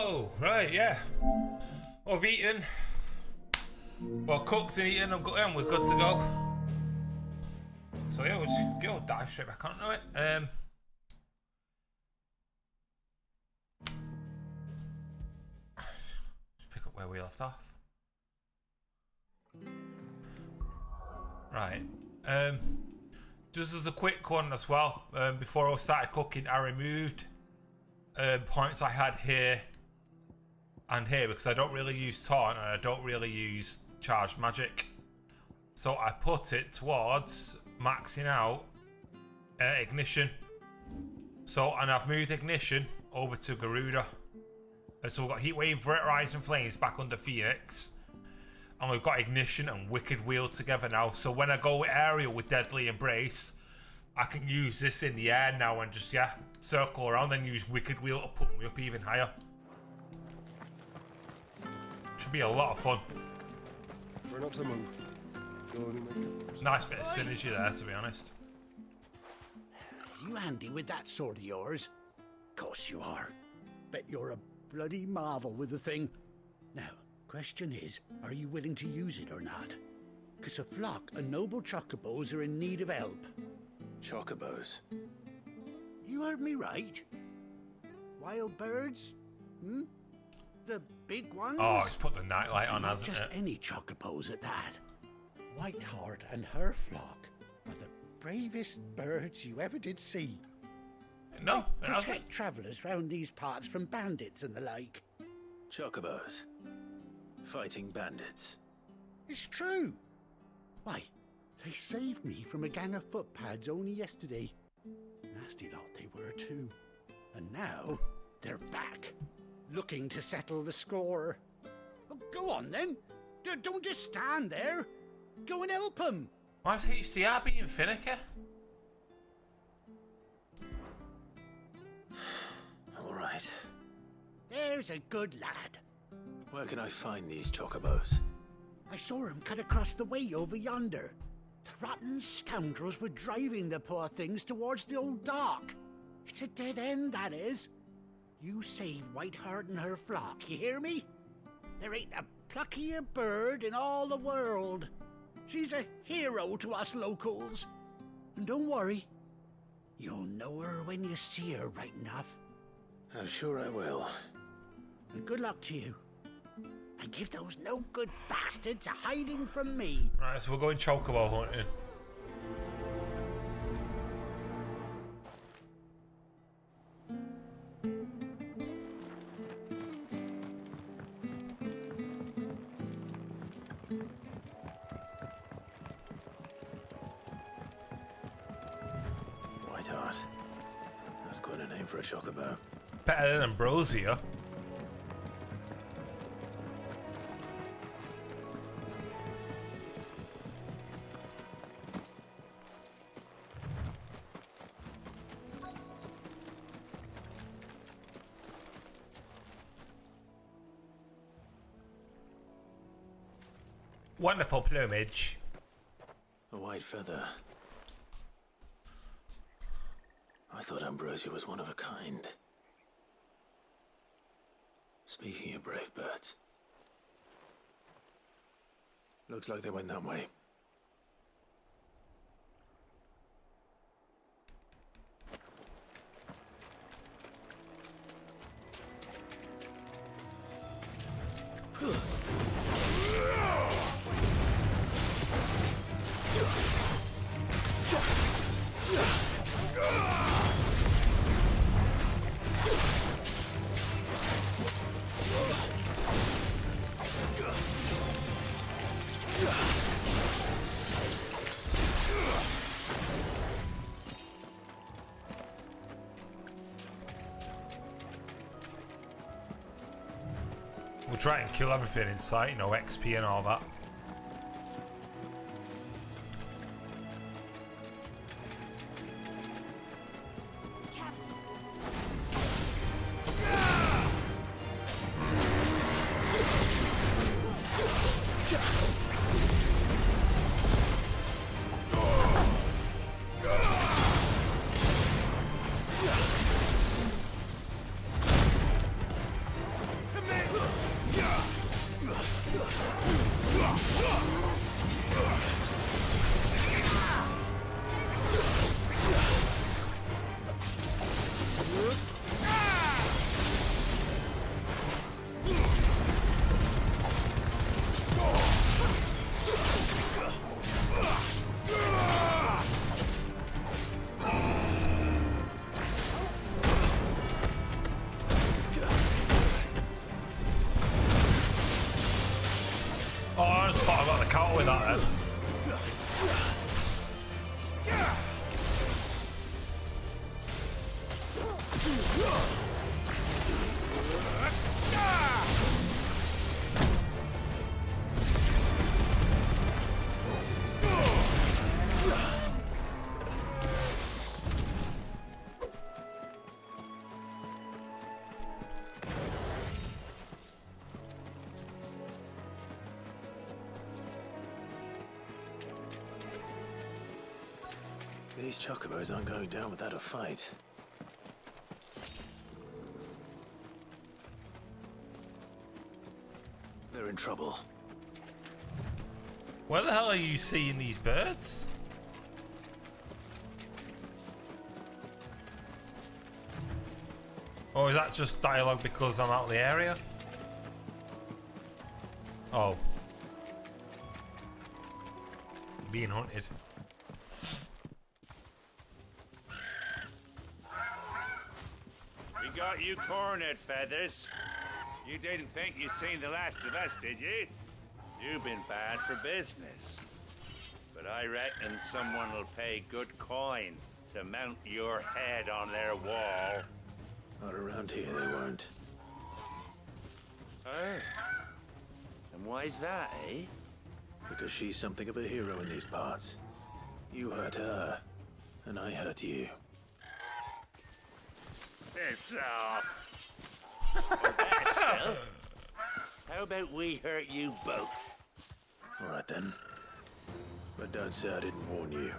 Hello, right, yeah. I've eaten. Well, cooked and eaten. We're good to go. So yeah, we'll just go dive straight back onto it. Just pick up where we left off. Right. Just as a quick one as well. Before I started cooking, I removed points I had here and here because I don't really use taunt and I don't really use charged magic. So I put it towards maxing out ignition. So, and I've moved ignition over to Garuda. And so we've got Heatwave, Rising Flames back under Phoenix. And we've got Ignition and Wicked Wheel together now. So when I go aerial with Deadly Embrace, I can use this in the air now and just, yeah, circle around and use Wicked Wheel to pull me up even higher. Should be a lot of fun. Try not to move. Nice bit of synergy there, to be honest. You handy with that sword of yours? Course you are. Bet you're a bloody marvel with the thing. Now, question is, are you willing to use it or not? 'Cause a flock of noble chocobos are in need of help. Chocobos? You heard me right. Wild birds? Hmm? The big ones? Oh, it's put the nightlight on, hasn't it? Just any chocobos at that. Whiteheart and her flock are the bravest birds you ever did see. No, it hasn't. Protect travellers round these parts from bandits and the like. Chocobos. Fighting bandits. It's true. Why, they saved me from a gang of footpads only yesterday. Nasty lot they were too. And now they're back, looking to settle the score. Well, go on then. Don't just stand there. Go and help them. Why is HDR being finicky? All right. There's a good lad. Where can I find these chocobos? I saw him cut across the way over yonder. The rotten scoundrels were driving the poor things towards the old dock. It's a dead end, that is. You save Whiteheart and her flock, you hear me? There ain't a pluckier bird in all the world. She's a hero to us locals. And don't worry, you'll know her when you see her right enough. I'm sure I will. And good luck to you. And give those no-good bastards a hiding from me. Right, so we're going chocobo hunting. Whiteheart. That's quite a name for a chocobo. Better than Ambrosia. Wonderful plumage. A white feather. I thought Ambrosia was one of a kind. Speaking of brave birds. Looks like they went that way. We'll try and kill everything in sight, you know, XP and all that. Oh, I just thought about the counter with that then. These chocobos aren't going down without a fight. They're in trouble. Where the hell are you seeing these birds? Or is that just dialogue because I'm out of the area? Oh. Being hunted. We got you cornered, Feathers. You didn't think you'd seen the last of us, did you? You've been bad for business. But I reckon someone will pay good coin to mount your head on their wall. Not around here, they won't. Oh. And why's that, eh? Because she's something of a hero in these parts. You hurt her, and I hurt you. Piss off. Or better still, how about we hurt you both? All right then. But don't say I didn't warn you.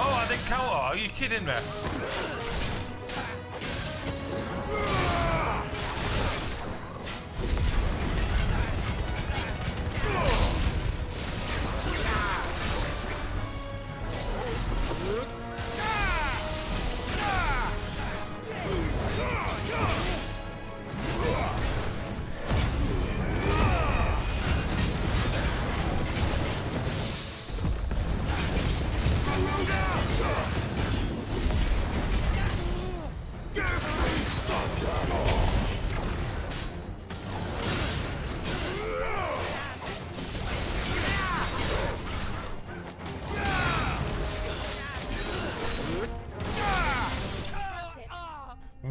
Oh, I didn't counter. Are you kidding me?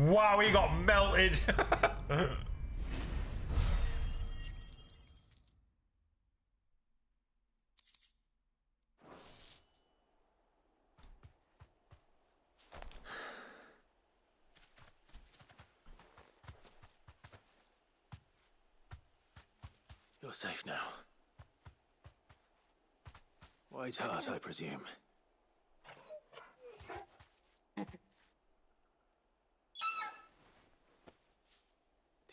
Wow, he got melted. You're safe now. White Heart, I presume.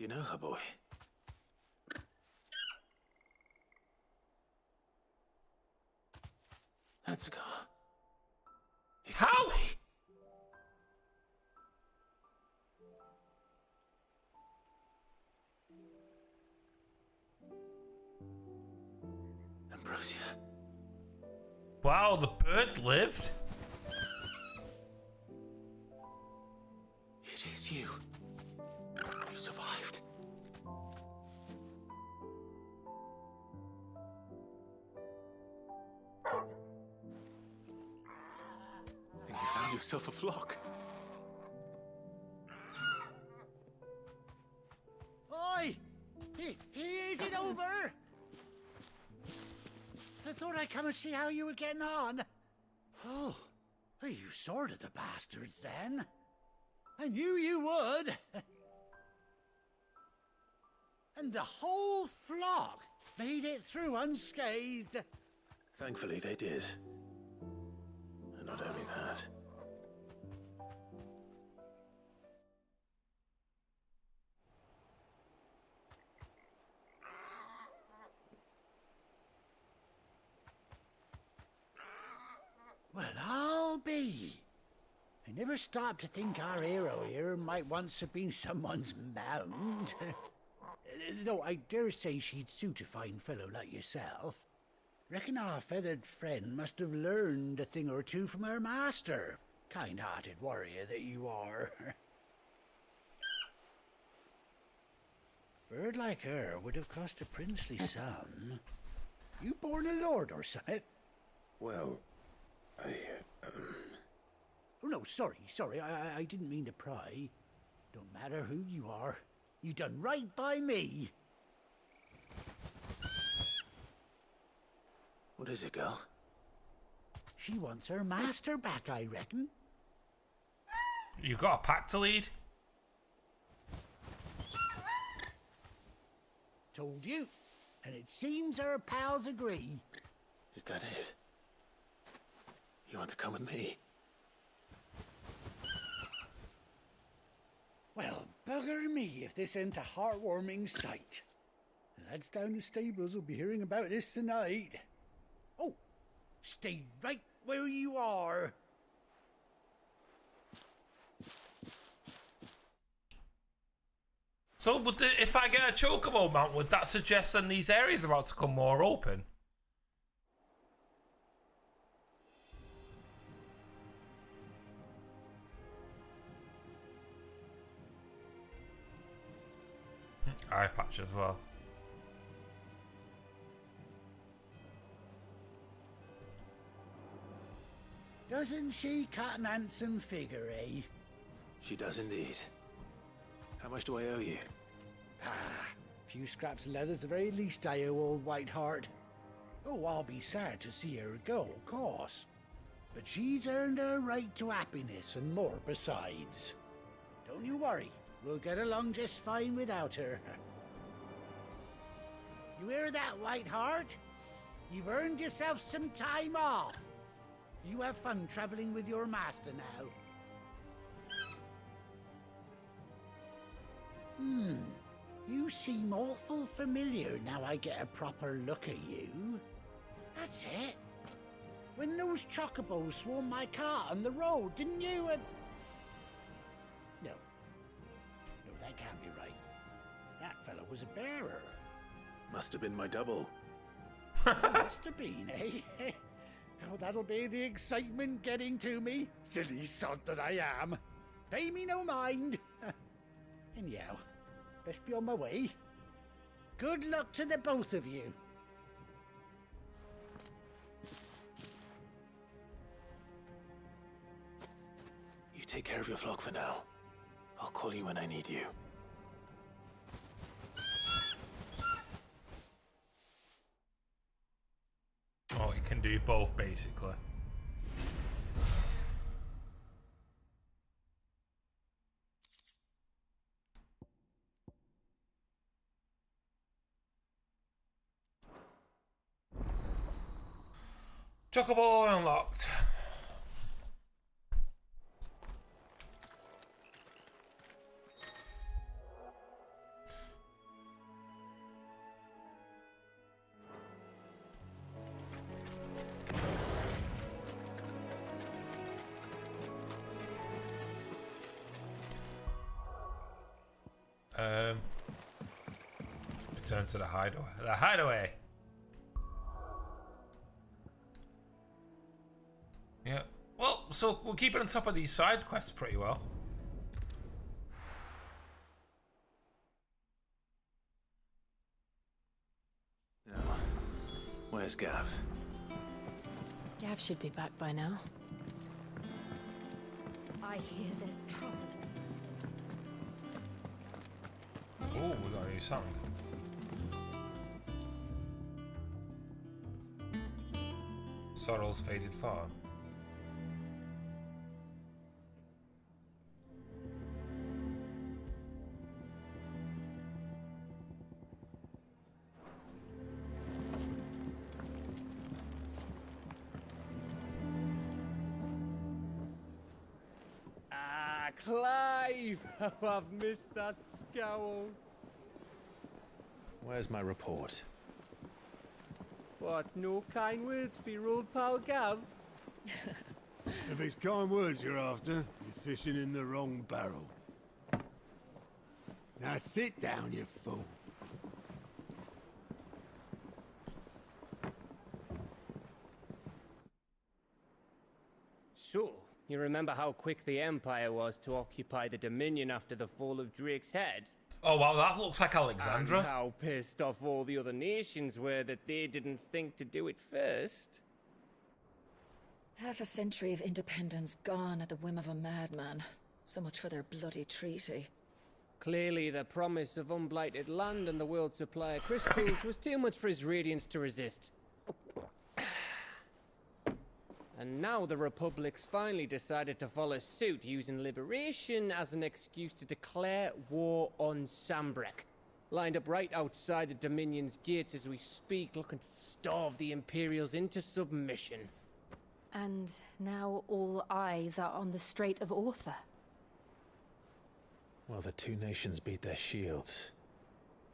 you know her, boy? That scar. It How? could be. Ambrosia. Wow, the bird lived. It is you. You survived. And you found yourself a flock. Oi! Is it over? I thought I'd come and see how you were getting on. Oh, you sorted the bastards then. I knew you would. And the whole flock made it through unscathed. Thankfully, they did. And not only that. Well, I'll be. I never stopped to think our hero here might once have been someone's mount. Though I dare say she'd suit a fine fellow like yourself. Reckon our feathered friend must have learned a thing or two from her master. Kind-hearted warrior that you are. Bird like her would have cost a princely sum. You born a lord or something? Well, Oh, no, sorry. I didn't mean to pry. Don't matter who you are. You done right by me. What is it, girl? She wants her master back, I reckon. You got a pack to lead? Told you. And it seems her pals agree. Is that it? You want to come with me? Well, bugger me if this ain't a heartwarming sight. The lads down the stables will be hearing about this tonight. Oh, stay right where you are. So, if I get a chocobo mount, would that suggest then these areas are about to come more open? Eye patch as well. Doesn't she cut an handsome figure, eh? She does indeed. How much do I owe you? A few scraps of leather's the very least I owe old Whiteheart. Oh, I'll be sad to see her go, of course. But she's earned her right to happiness and more besides. Don't you worry, we'll get along just fine without her. You hear that, Whiteheart? You've earned yourself some time off. You have fun traveling with your master now. You seem awful familiar now I get a proper look at you. That's it. When those chocobos swarmed my car on the road, didn't you? No, that can't be right. That fellow was a bearer. Must have been my double. Must have been, eh? Oh, that'll be the excitement getting to me. Silly sod that I am. Pay me no mind. Anyhow, best be on my way. Good luck to the both of you. You take care of your flock for now. I'll call you when I need you. Oh, it can do both, basically. Chocobo unlocked. return to the hideaway. The hideaway! Yeah. Well, so we're keeping on top of these side quests pretty well. Now, where's Gav? Gav should be back by now. I hear there's trouble. Oh, we got a new song. Sorrel's faded far. Ah, Clive! How I've missed that scowl. Where's my report? What, no kind words for your old pal Gav? If it's kind words you're after, you're fishing in the wrong barrel. Now sit down, you fool. So, you remember how quick the Empire was to occupy the Dominion after the fall of Drake's head? Oh wow, that looks like Alexandra. And how pissed off all the other nations were that they didn't think to do it first. Half a century of independence gone at the whim of a madman. So much for their bloody treaty. Clearly, the promise of unblighted land and the world supply of crystals was too much for his radiance to resist. And now the Republic's finally decided to follow suit, using liberation as an excuse to declare war on Sambrek. Lined up right outside the Dominion's gates as we speak, looking to starve the Imperials into submission. And now all eyes are on the Strait of Author. While the two nations beat their shields,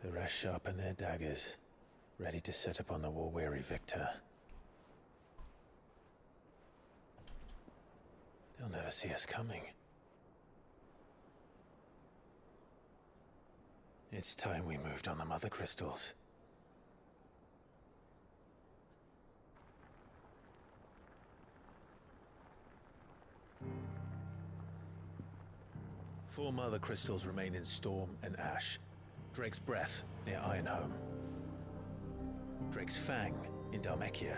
the rest sharpen their daggers, ready to set upon the war-weary victor. They'll never see us coming. It's time we moved on the mother crystals. Four mother crystals remain in Storm and Ash. Drake's Breath near Ironhome. Drake's Fang in Dhalmekia.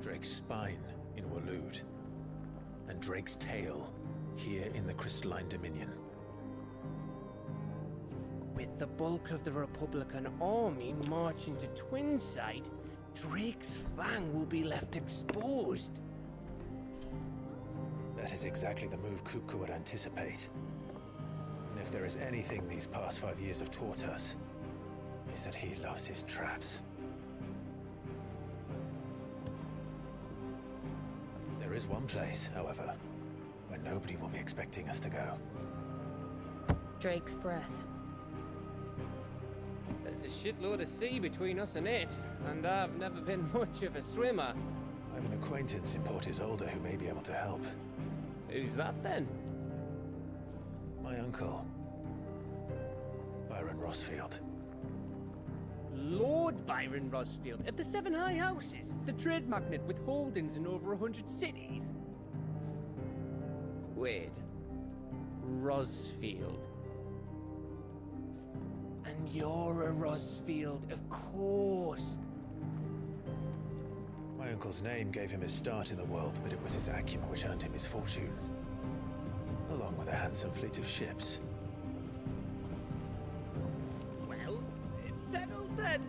Drake's Spine in Waloed. And Drake's Tail here in the Crystalline Dominion. With the bulk of the Republican army marching to Twinside, Drake's Fang will be left exposed. That is exactly the move Kupka would anticipate. And if there is anything these past 5 years have taught us, is that he loves his traps. There is one place, however, where nobody will be expecting us to go. Drake's Breath. There's a shitload of sea between us and it, and I've never been much of a swimmer. I have an acquaintance in Port Isolde who may be able to help. Who's that then? My uncle, Byron Rosfield. Lord Byron Rosfield of the Seven High Houses, the trade magnate with holdings in over 100 cities. Wait, Rosfield. And you're a Rosfield, of course. My uncle's name gave him his start in the world, but it was his acumen which earned him his fortune, along with a handsome fleet of ships. Well, it's settled then.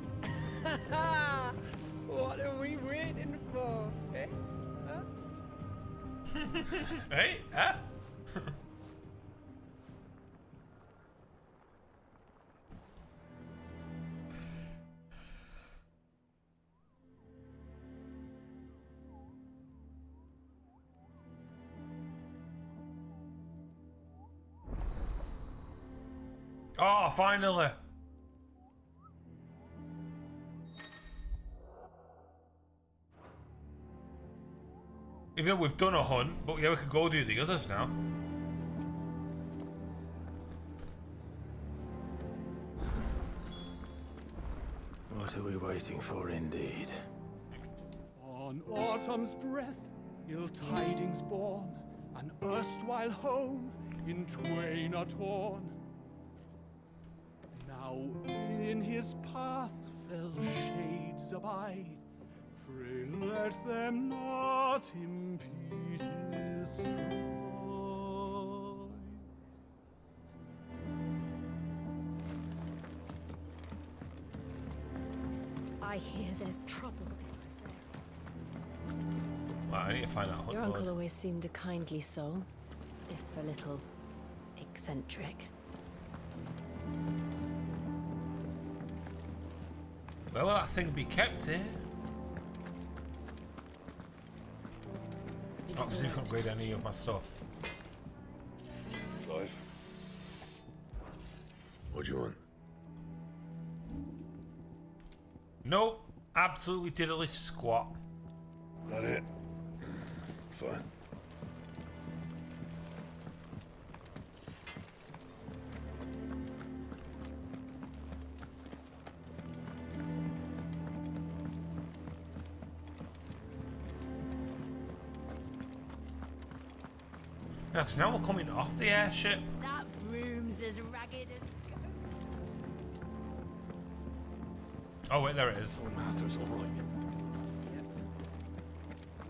What are we waiting for, eh? Huh? Hey, huh? Oh, finally! Even though we've done a hunt, but yeah, we could go do the others now. What are we waiting for, indeed? On autumn's breath, ill tidings born, an erstwhile home in twain are torn. Now in his path fell shades abide, pray let them not impede his stride. I hear there's trouble. Well, I need to find out. Your uncle always seemed a kindly soul, if a little eccentric. Where will that thing be kept here? Obviously, can't grade any of my stuff. Clive. What do you want? Nope, absolutely diddly squat. That it? Fine. Yeah, because now we're coming off the airship. That broom's as ragged as... Oh wait, there it is. Oh, Martha's all right. Yep.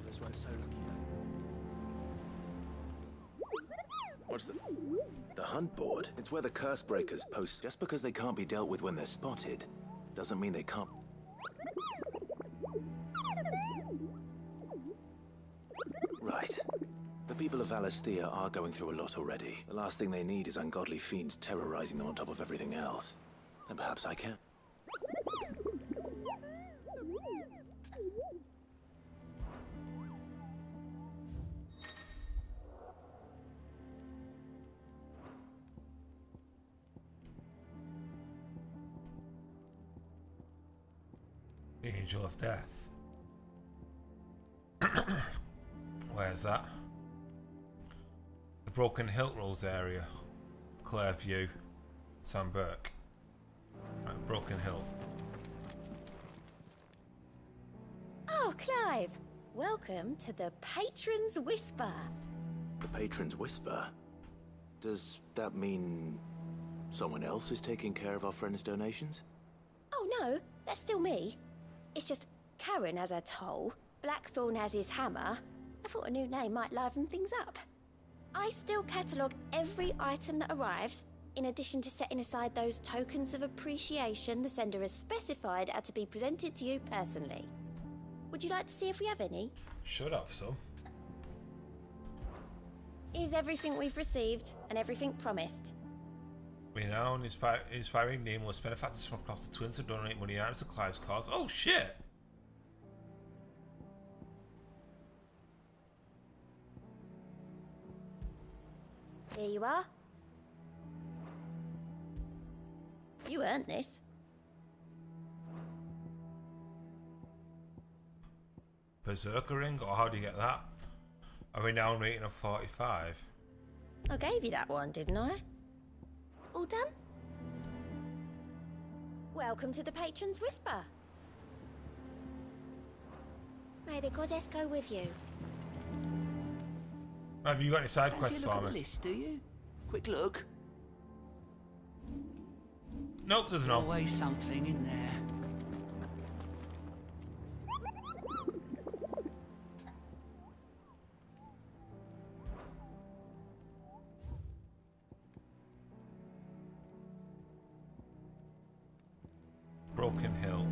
This one's so lucky though. What's the hunt board? It's where the curse breakers post. Just because they can't be dealt with when they're spotted, doesn't mean they can't. Right. The people of Valisthea are going through a lot already. The last thing they need is ungodly fiends terrorizing them on top of everything else. Then perhaps I can. The Angel of Death. Where's that? The Broken Hilt Rolls area. Clairview. Sam Burke. Right, Broken Hill. Oh, Clive. Welcome to the Patron's Whisper. The Patron's Whisper? Does that mean someone else is taking care of our friend's donations? Oh, no. That's still me. It's just Karen has her toll, Blackthorn has his hammer. I thought a new name might liven things up. I still catalogue every item that arrives, in addition to setting aside those tokens of appreciation the sender has specified are to be presented to you personally. Would you like to see if we have any? Should have some. Here's everything we've received and everything promised. Renowned, inspiring nameless benefactors from across the Twins to donate money items to Clive's cause. Oh shit! Here you are. You earned this. Berserker ring, or how do you get that? A renowned rating of 45. I gave you that one, didn't I? All done? Welcome to the Patron's Whisper. May the goddess go with you. Have you got any side quests Look for at the me? list, do you? Quick look. Nope, there's no. Always something in there. Broken Hill.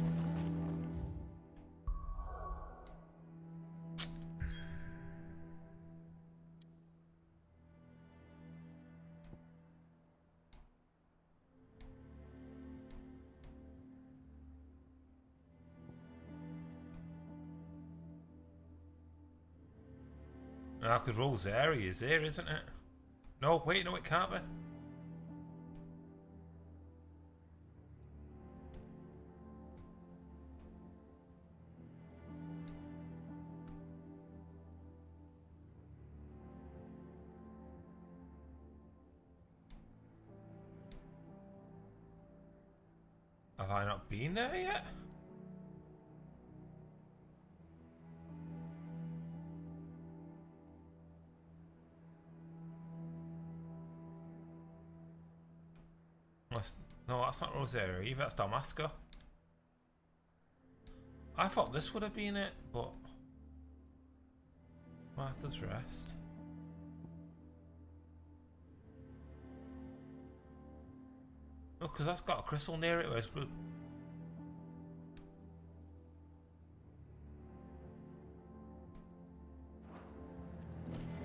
Now, because Rose area is here, isn't it? No, wait, no, it can't be. Have I not been there yet? No, that's not Rosario either, that's Damasco. I thought this would have been it, but Martha's Rest. No, because that's got a crystal near it, whereas good.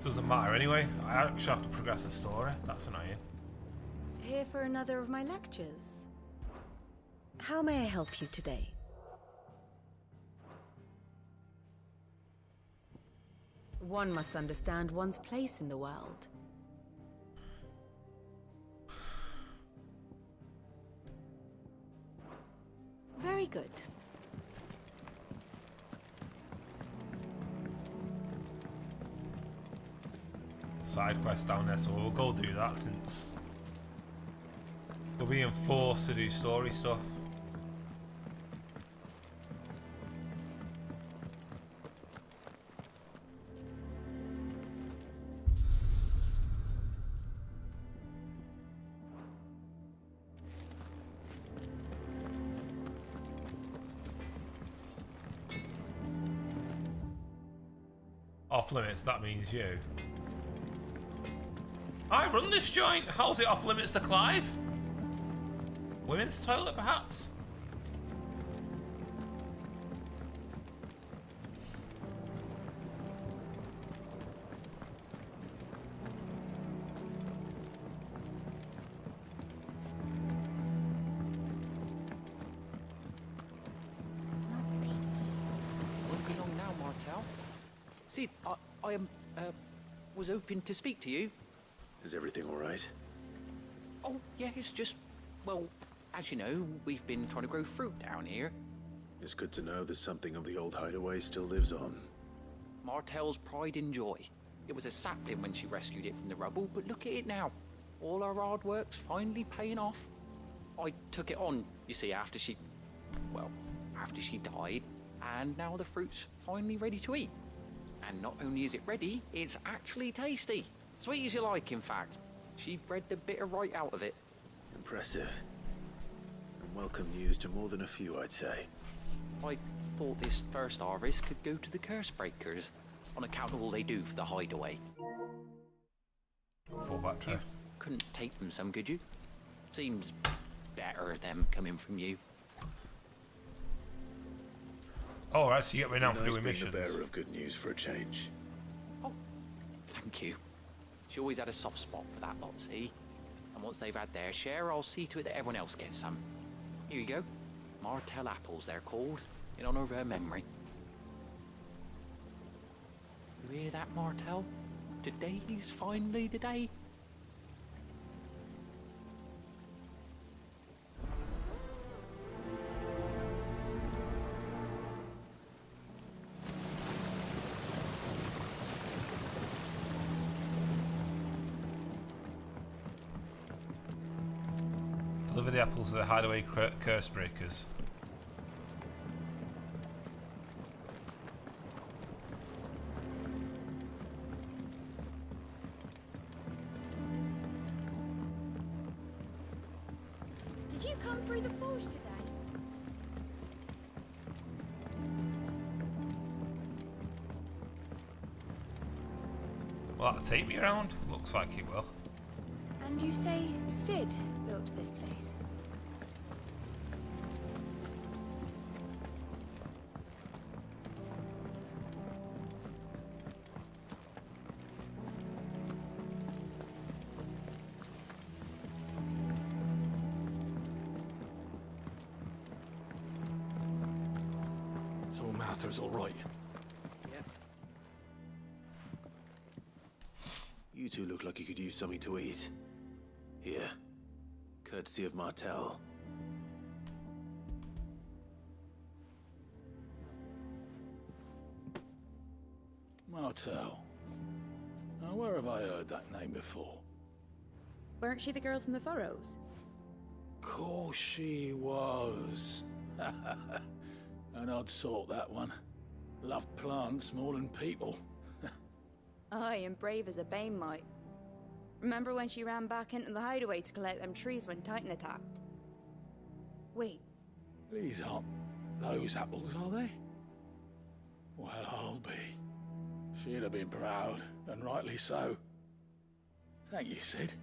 Doesn't matter anyway, I actually have to progress the story, that's annoying. Here for another of my lectures. How may I help you today? One must understand one's place in the world. Very good. Side quest down there, so we'll go do that since we're being forced to do story stuff. Off limits, that means you. I run this joint. How's it off limits to Clive? Women's toilet, perhaps? Won't be long now, Martel. Sid, I was hoping to speak to you. Is everything all right? Oh, yeah, it's just, well, as you know, we've been trying to grow fruit down here. It's good to know that something of the old hideaway still lives on. Martel's pride and joy. It was a sapling when she rescued it from the rubble, but look at it now. All our hard work's finally paying off. I took it on, you see, after she died, and now the fruit's finally ready to eat. And not only is it ready, it's actually tasty. Sweet as you like, in fact. She bred the bitter right out of it. Impressive. And welcome news to more than a few, I'd say. I thought this first harvest could go to the curse breakers, on account of all they do for the hideaway. Full battery. You couldn't take them some, could you? Seems better them coming from you. Oh, right, so you get me now for Nice doing being the missions. bearer of good news for a change. Oh, thank you. She always had a soft spot for that lot, see? And once they've had their share, I'll see to it that everyone else gets some. Here you go. Martel apples, they're called, in honor of her memory. You hear that, Martel? Today's finally the day. Deliver the apples to the hideaway curse breakers. Did you come through the forge today? Will that take me around? Looks like it will. And you say Sid built this place? So Mather's all right. Yep. You two look like you could use something to eat. Here. Courtesy of Martel. Martel. Now, where have I heard that name before? Weren't she the girl from the Furrows? Course she was. An odd sort, that one. Loved plants more than people. Aye, and brave as a bane might. Remember when she ran back into the hideaway to collect them trees when Titan attacked? Wait, These aren't those apples, are they? Well, I'll be. She'd have been proud, and rightly so. Thank you, Sid.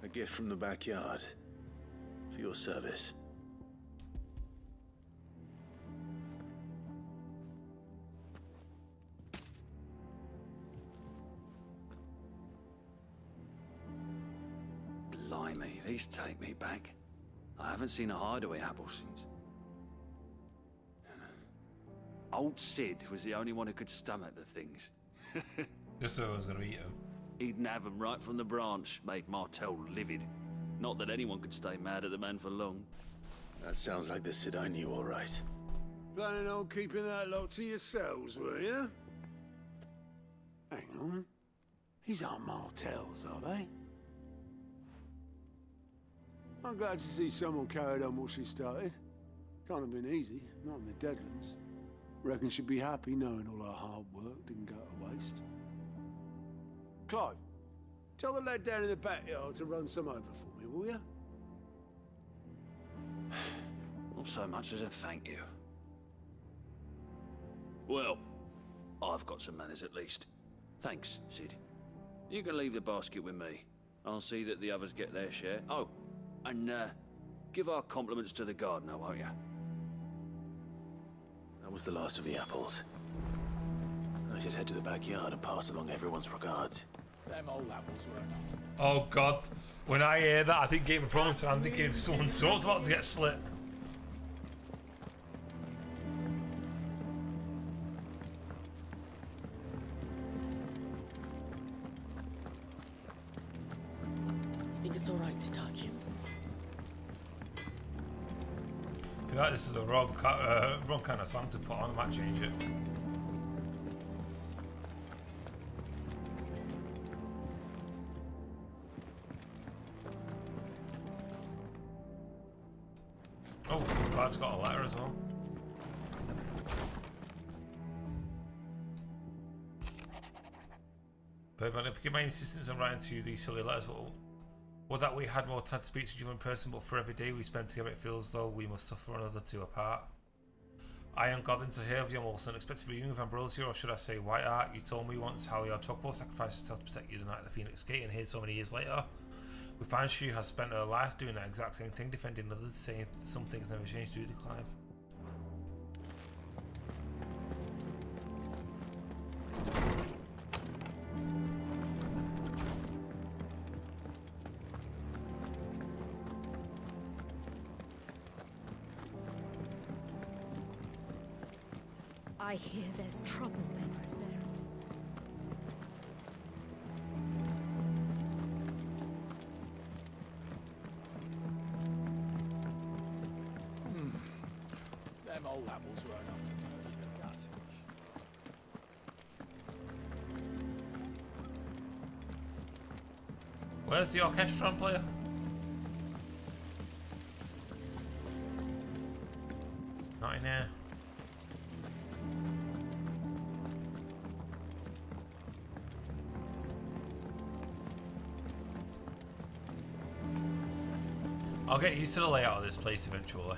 A gift from the backyard. For your service. Blimey, these take me back. I haven't seen a hideaway apple since. Old Sid was the only one who could stomach the things. Just so I was gonna eat them. He'd nab them right from the branch, made Martel livid. Not that anyone could stay mad at the man for long. That sounds like the Sid I knew, all right. Planning on keeping that lot to yourselves, were you? Hang on. These aren't Martels, are they? I'm glad to see someone carried on what she started. Can't have been easy, not in the Deadlands. Reckon she'd be happy knowing all her hard work didn't go to waste. Clive, tell the lad down in the backyard to run some over for me, will you? Not so much as a thank you. Well, I've got some manners at least. Thanks, Sid. You can leave the basket with me. I'll see that the others get their share. Oh, and give our compliments to the gardener, won't you? That was the last of the apples. I should head to the backyard and pass along everyone's regards. Them old apples were enough to... Oh god, when I hear that, I think Game of Thrones, I'm thinking someone's throat's about to get slit. Think it's alright to touch him? I feel like this is the wrong kind of song to put on. I might change it. Oh, Clive's got a letter as well. But man, forgive my insistence on writing to you these silly letters, but well, that we had more time to speak to each other in person, but for every day we spend together, it feels as though we must suffer another two apart. I am godless to hear of your most unexpected reunion with Ambrosia, or should I say White Art. You told me once how your chocobo sacrificed herself to protect you the night of the Phoenix Gate, and here so many years later, we find she has spent her life doing that exact same thing, defending others, saying some things never change, do they, Clive? I hear there's trouble, Penrose. Them old apples were enough to murder your guts. Where's the orchestron player? Not in here. I'll get used to the layout of this place eventually.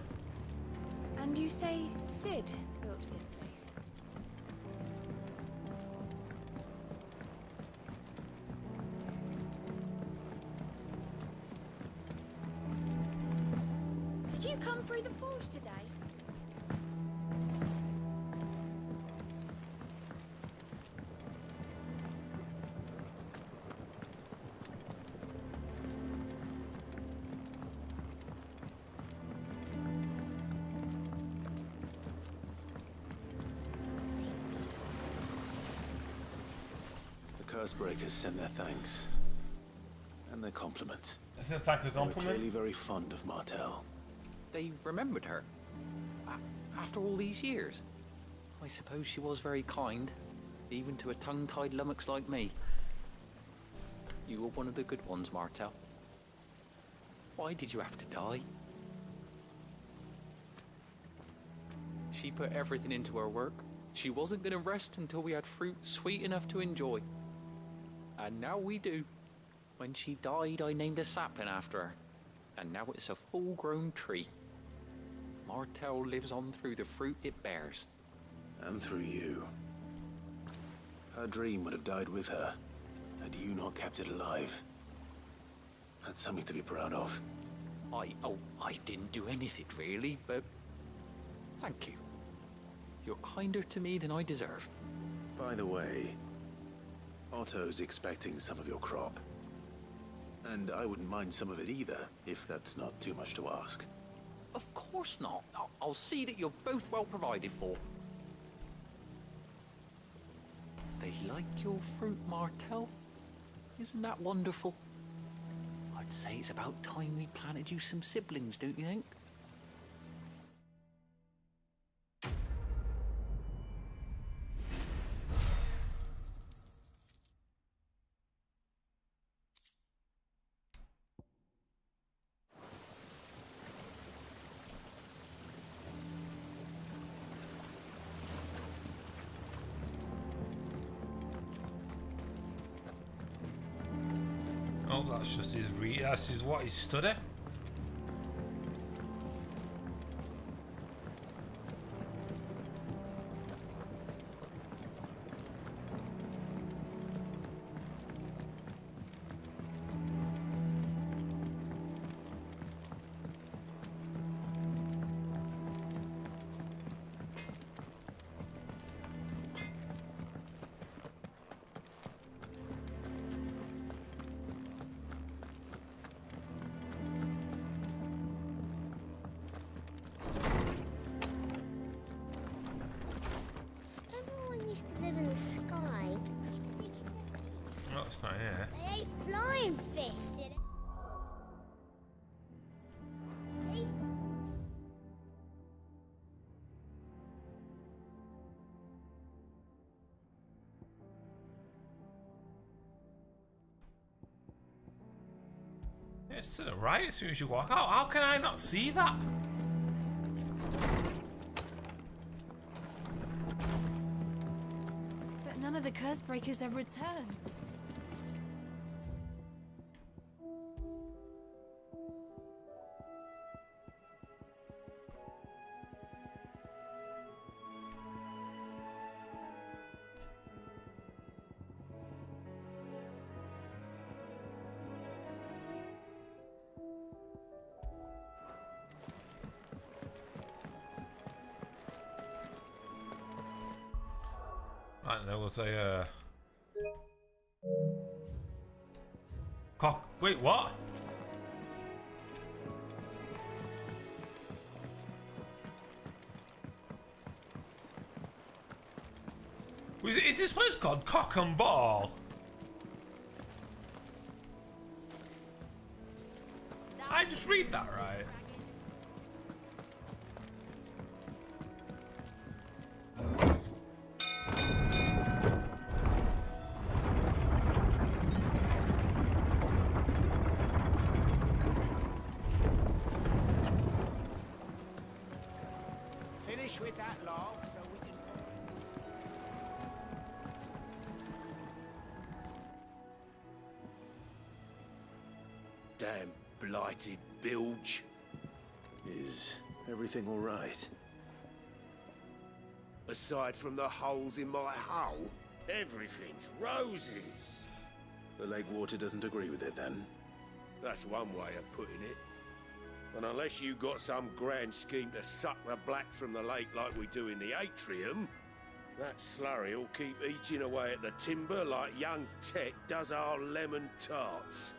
And you say Sid built this place? Did you come through the forge today? Cursebreakers send their thanks. And their compliments. Isn't it like a compliment? They were clearly very fond of Martel. They remembered her. After all these years. I suppose she was very kind, even to a tongue-tied lummox like me. You were one of the good ones, Martel. Why did you have to die? She put everything into her work. She wasn't going to rest until we had fruit sweet enough to enjoy. And now we do. When she died, I named a sapling after her. And now it's a full-grown tree. Martel lives on through the fruit it bears. And through you. Her dream would have died with her, had you not kept it alive. That's something to be proud of. I didn't do anything really, but thank you. You're kinder to me than I deserve. By the way, Otto's expecting some of your crop. And I wouldn't mind some of it either, if that's not too much to ask. Of course not. I'll see that you're both well provided for. They like your fruit, Martel. Isn't that wonderful? I'd say it's about time we planted you some siblings, don't you think? Oh, that's just his that's is what he's study. Everyone used to live in the sky. Oh, it's not here. They ate flying fish, did it? Yeah, it's to the right as soon as you walk out. How can I not see that? But none of the curse breakers have returned. Right, there was a cock. Wait, what? Is this place called Cock and Ball? I just read that right. Finish with that log so we can... Damn blighted bilge. Is everything all right? Aside from the holes in my hull, everything's roses. The lake water doesn't agree with it, then? That's one way of putting it. And unless you got some grand scheme to suck the black from the lake like we do in the atrium, that slurry will keep eating away at the timber like young Tech does our lemon tarts.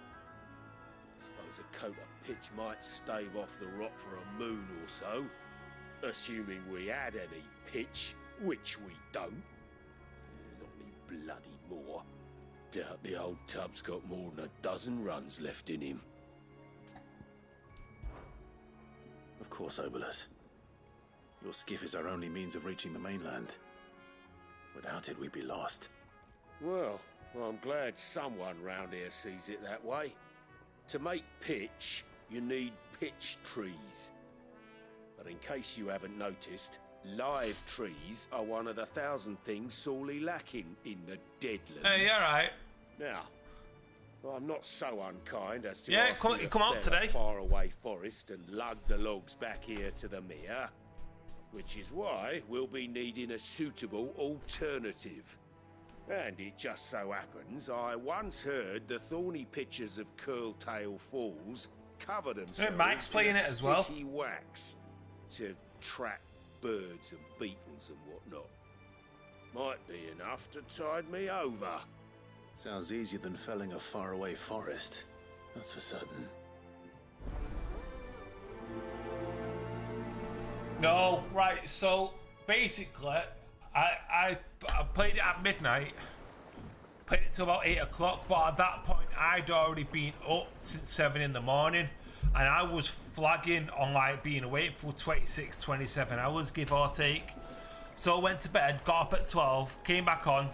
Suppose a coat of pitch might stave off the rot for a moon or so, assuming we had any pitch, which we don't. Not any bloody more. Doubt the old tub's got more than a dozen runs left in him. Of course, Obolus. Your skiff is our only means of reaching the mainland. Without it, we'd be lost. Well, I'm glad someone round here sees it that way. To make pitch, you need pitch trees. But in case you haven't noticed, live trees are one of the 1,000 things sorely lacking in the Deadlands. Hey, you're right. Now, well, I'm not so unkind as to Yeah, ask come you to out fell today. a faraway forest and lug the logs back here to the mere, which is why we'll be needing a suitable alternative. And it just so happens I once heard the thorny pitchers of Curltail Falls cover themselves Mike's playing in it as well. sticky wax to trap birds and beetles and whatnot. Might be enough to tide me over. Sounds easier than felling a faraway forest. That's for certain. No, right, so basically, I played it at midnight, played it till about 8 o'clock, but at that point I'd already been up since 7 in the morning, and I was flagging on like being awake for 26, 27 hours, give or take. So I went to bed, got up at 12, came back on,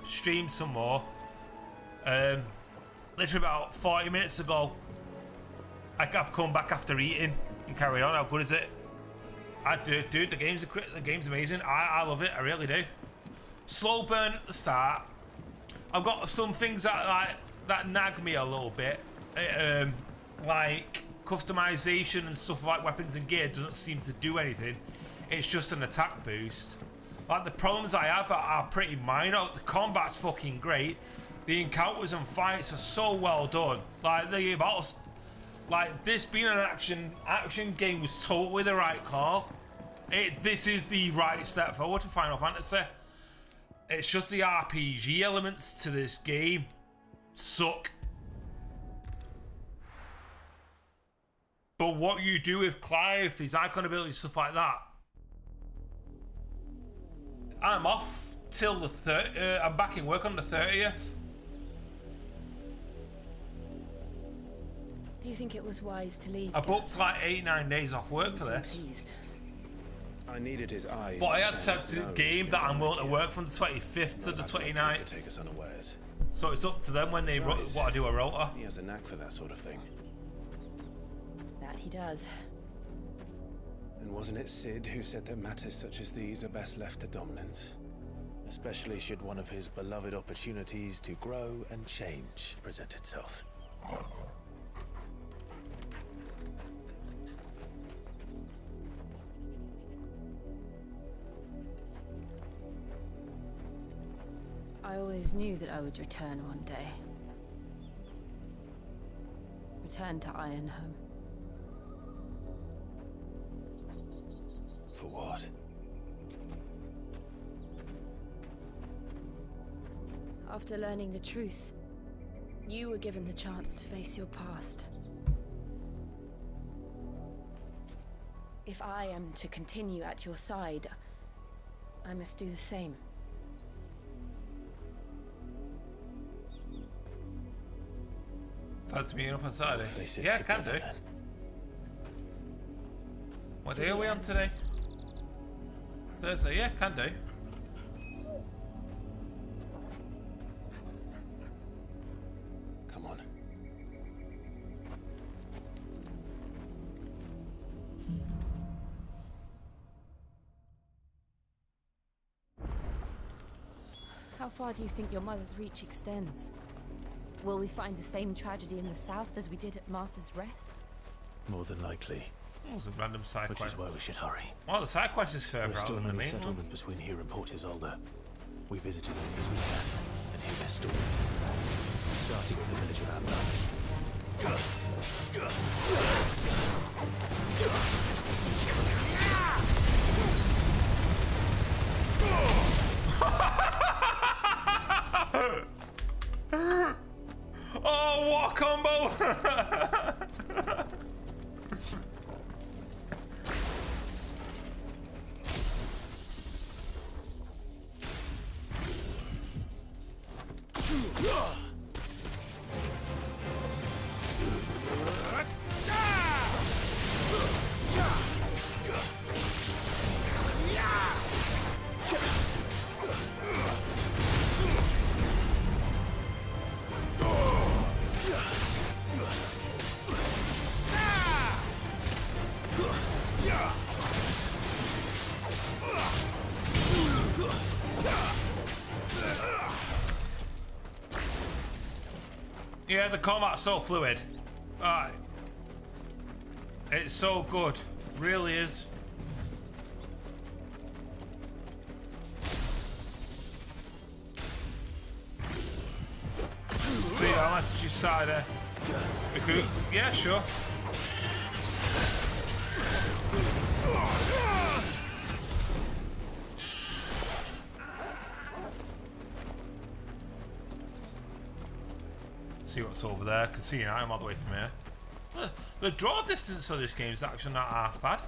streamed some more. Literally about 40 minutes ago, I've come back after eating and carried on. How good is it? I do, dude. The game's amazing. I love it. I really do. Slow burn at the start. I've got some things that nag me a little bit. Like customization and stuff like weapons and gear doesn't seem to do anything. It's just an attack boost. Like the problems I have are pretty minor. The combat's fucking great. The encounters and fights are so well done. Like the battles. Like, this being an action game was totally the right call. This is the right step forward for Final Fantasy. It's just the RPG elements to this game suck. But what you do with Clive, his icon abilities, stuff like that. I'm off till the 30th. I'm back in work on the 30th. Do you think it was wise to leave? I booked like 8-9 days off work for this. I needed his eyes. But I had set to the game that I'm willing to work from the 25th to the 29th. Take us unawares. So it's up to them when they want to do a rota. He has a knack for that sort of thing. That he does. And wasn't it Sid who said that matters such as these are best left to dominance? Especially should one of his beloved opportunities to grow and change present itself. I always knew that I would return one day. Return to Ironhome. For what? After learning the truth, you were given the chance to face your past. If I am to continue at your side, I must do the same. Fancy meeting up on Saturday? Yeah, I can do. What day are we on today? Thursday? Yeah, can do. Come on. How far do you think your mother's reach extends? Will we find the same tragedy in the south as we did at Martha's Rest? More than likely. That was a random side quest. Which is why we should hurry. Well, the side quest is further There are out still than the many main one. settlements between here and Port Isolde. We visit as many as we can and hear their stories. Starting with the village of Amber. Oh, what a combo! Yeah, the combat's so fluid. It's so good. Really is. Sweet, I'll message you side there. Yeah, sure. See what's over there. I can see an item all the way from here. The draw distance of this game is actually not half bad.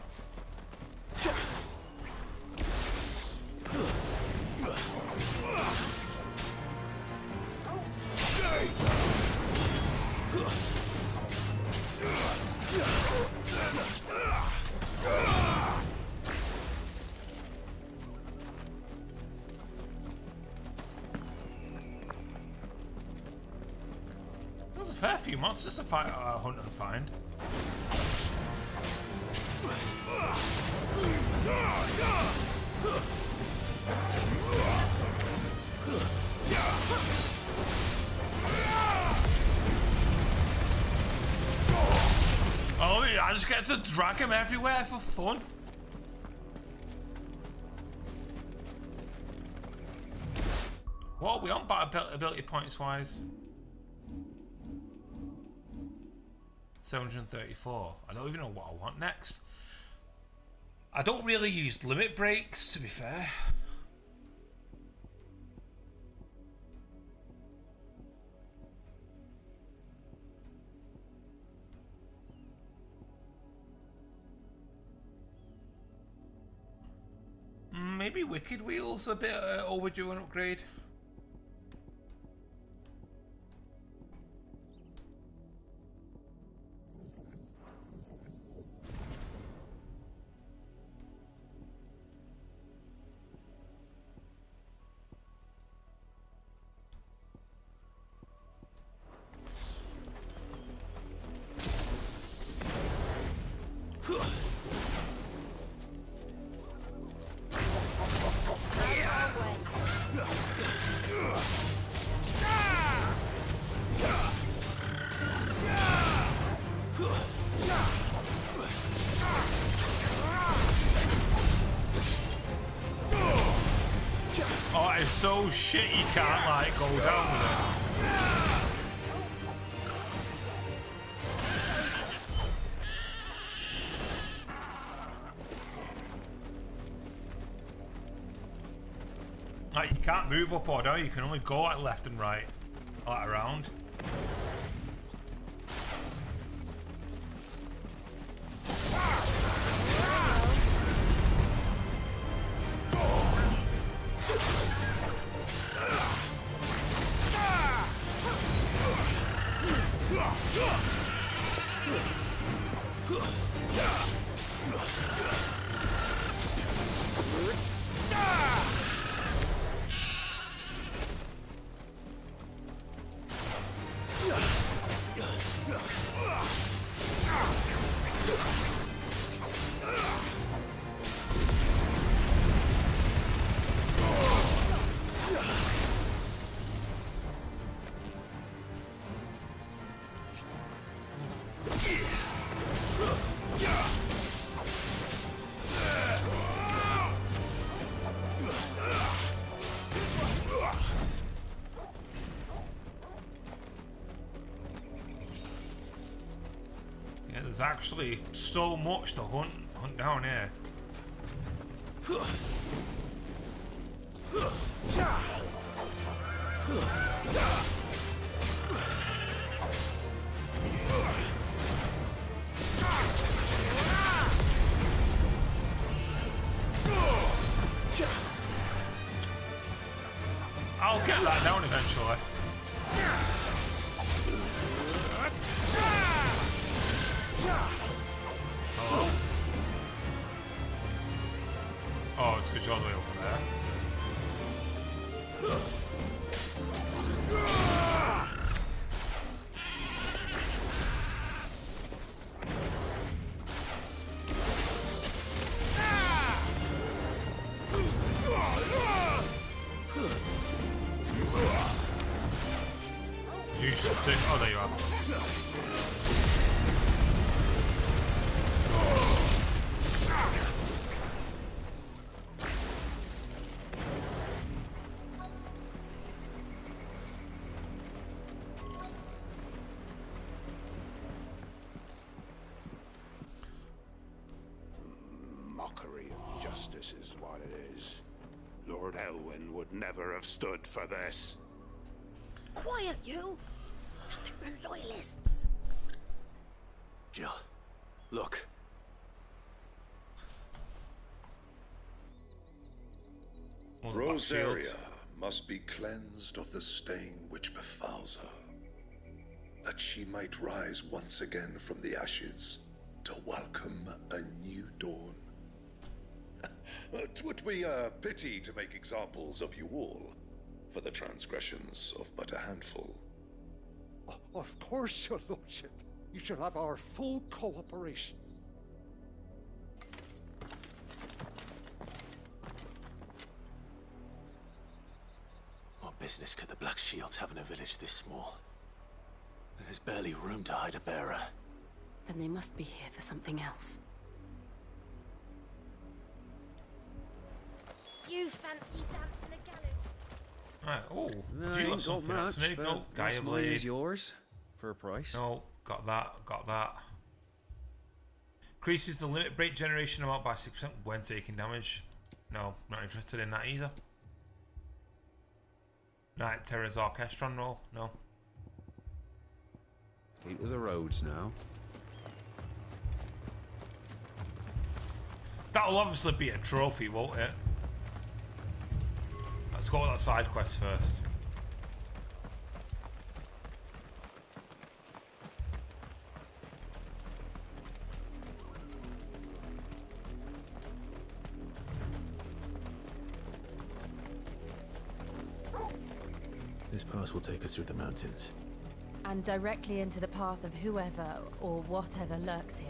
There's a fair few monsters to fight, hunt and find. Oh yeah, I just get to drag him everywhere for fun. What are we on ability points wise? 734. I don't even know what I want next. I don't really use limit breaks, to be fair. Maybe Wicked Wheel's a bit overdue an upgrade. Oh, it's so shit you can't like go down with it. Like, you can't move up or down, you can only go like left and right, like around. There's actually so much to hunt down here. I'll get that down eventually. Hello? Oh, it's good all the way over there. Usually Oh, there you are. Mockery of justice is what it is. Lord Elwyn would never have stood for this. Quiet, you! I think we're loyalists. Jill, look. Rosaria must be cleansed of the stain which befouls her, that she might rise once again from the ashes to welcome a new dawn. 'Twould be a pity to make examples of you all for the transgressions of but a handful. Of course, your lordship. You shall have our full cooperation. What business could the Black Shields have in a village this small? There's barely room to hide a bearer. Then they must be here for something else. You fancy dancing a gallows? Right, oh, No, have you got ain't something got that's much, new? but No, Gaia what's mine Blade. is yours for a price. No, got that. Increases the limit break generation amount by 6% when taking damage. No, not interested in that either. Night Terror's Orchestron, no. Keep to the roads now. That'll obviously be a trophy, won't it? Let's go with that side quest first. This pass will take us through the mountains. And directly into the path of whoever or whatever lurks here.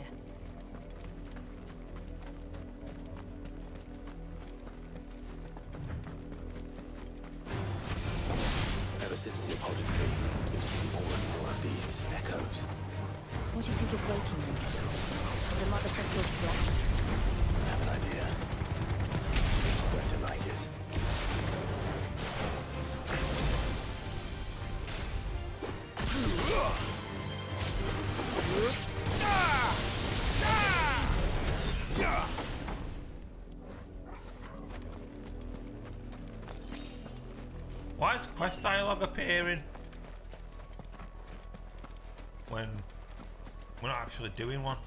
Ever since the apology, we've seen more and more of these echoes. What do you think is waking them? The mother crystal's blocked. I have an idea. I'm going to like it. Why is quest dialogue appearing when we're not actually doing one?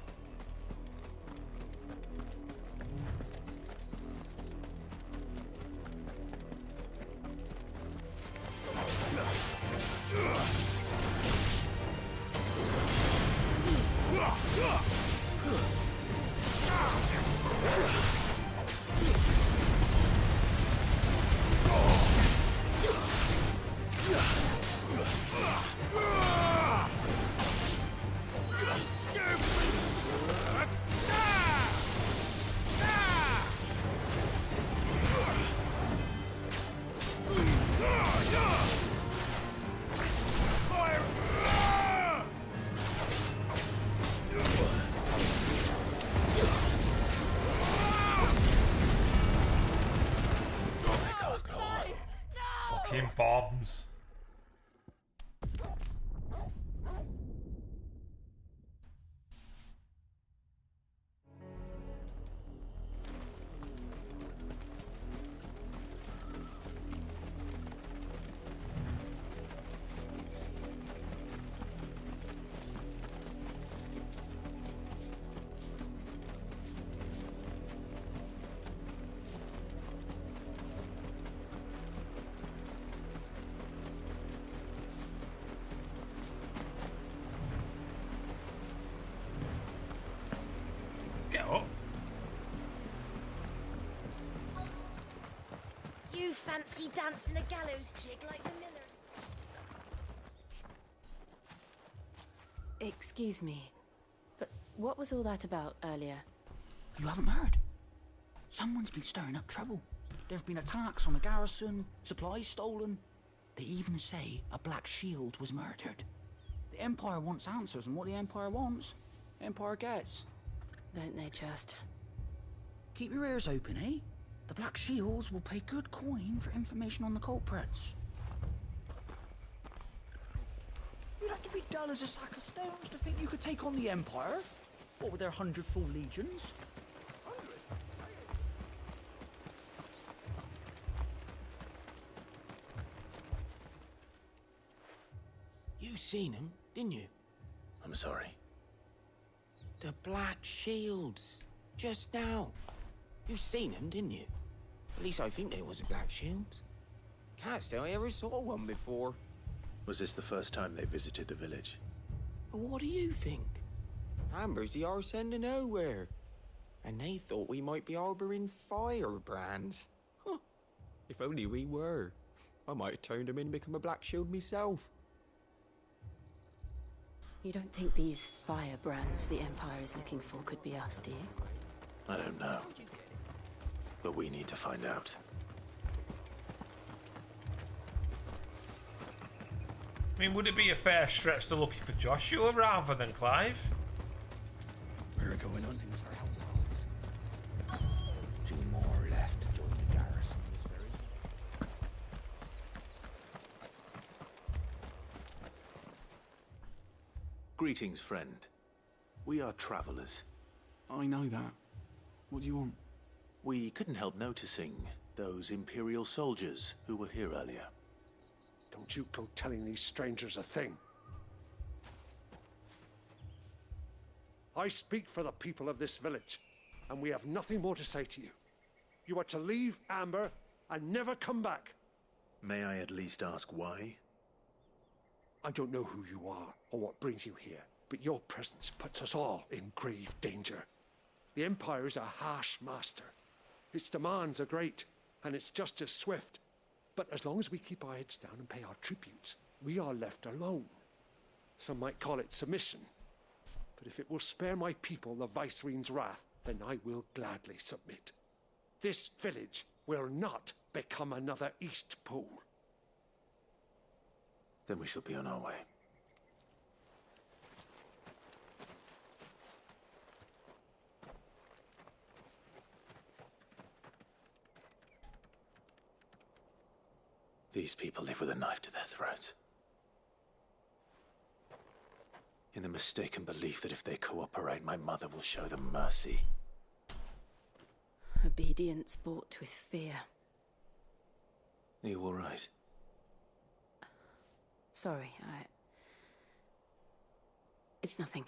Fucking bombs. Get up. You fancy dancing a gallows jig like the millers? Excuse me, but what was all that about earlier? You haven't heard? Someone's been stirring up trouble. There've been attacks on the garrison, supplies stolen. They even say a Black Shield was murdered. The Empire wants answers, and what the Empire wants, the Empire gets. Don't they just? Keep your ears open, eh? The Black Shields will pay good coin for information on the culprits. You'd have to be dull as a sack of stones to think you could take on the Empire. What with their 100 full legions? 100? You seen him, didn't you? I'm sorry. The Black Shields. Just now. You seen them, didn't you? At least I think they was Black Shields. Can't say I ever saw one before. Was this the first time they visited the village? What do you think? Amber's the arse end of nowhere. And they thought we might be harboring firebrands. Huh. If only we were. I might have turned them in and become a Black Shield myself. You don't think these firebrands the Empire is looking for could be us, do you? I don't know. But we need to find out. I mean, would it be a fair stretch to looking for Joshua rather than Clive? We're going on him for how long? 2 more left to join the garrison this very. Greetings, friend. We are travelers. I know that. What do you want? We couldn't help noticing those Imperial soldiers who were here earlier. Don't you go telling these strangers a thing. I speak for the people of this village, and we have nothing more to say to you. You are to leave Amber and never come back. May I at least ask why? I don't know who you are or what brings you here, but your presence puts us all in grave danger. The Empire is a harsh master. Its demands are great, and its justice swift. But as long as we keep our heads down and pay our tributes, we are left alone. Some might call it submission. But if it will spare my people the Viceroy's wrath, then I will gladly submit. This village will not become another East Pool. Then we shall be on our way. These people live with a knife to their throats. In the mistaken belief that if they cooperate, my mother will show them mercy. Obedience bought with fear. Are you all right? Sorry, It's nothing.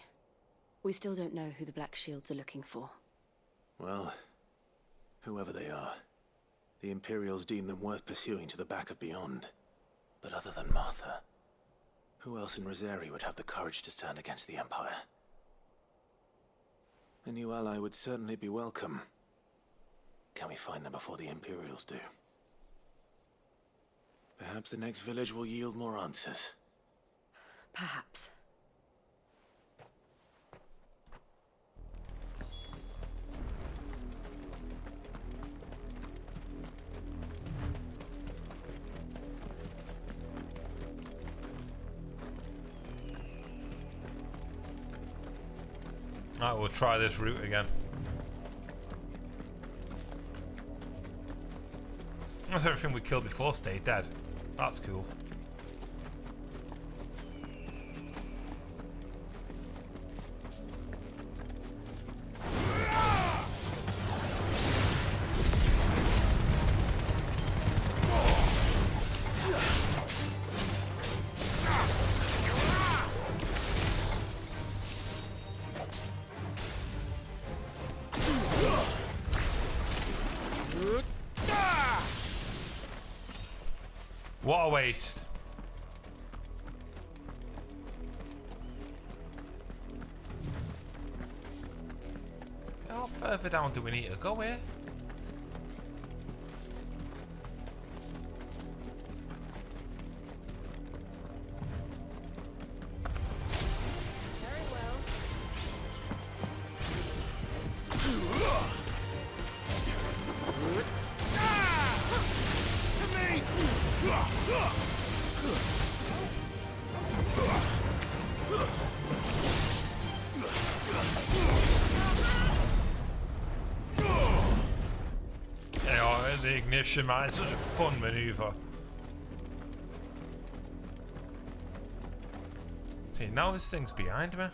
We still don't know who the Black Shields are looking for. Well, whoever they are, the Imperials deem them worth pursuing to the back of beyond. But other than Martha, who else in Rosari would have the courage to stand against the Empire? A new ally would certainly be welcome. Can we find them before the Imperials do? Perhaps the next village will yield more answers. Perhaps. Alright, we'll try this route again. That's everything we killed before stayed dead. That's cool. What a waste. How further down do we need to go here? the ignition, man. It's such a fun maneuver. See, now this thing's behind me.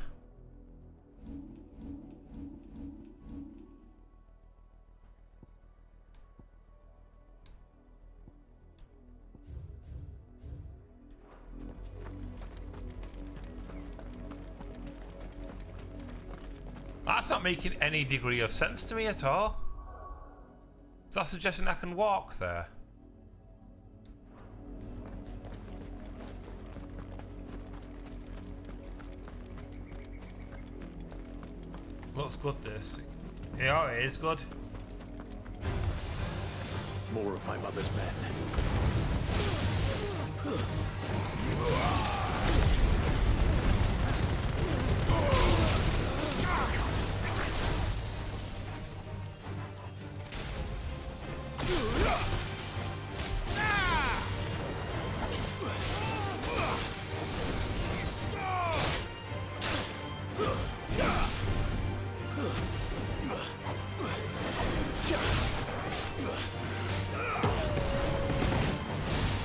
That's not making any degree of sense to me at all. Is that suggesting I can walk there? Looks good, this. Yeah, it is good. More of my mother's men.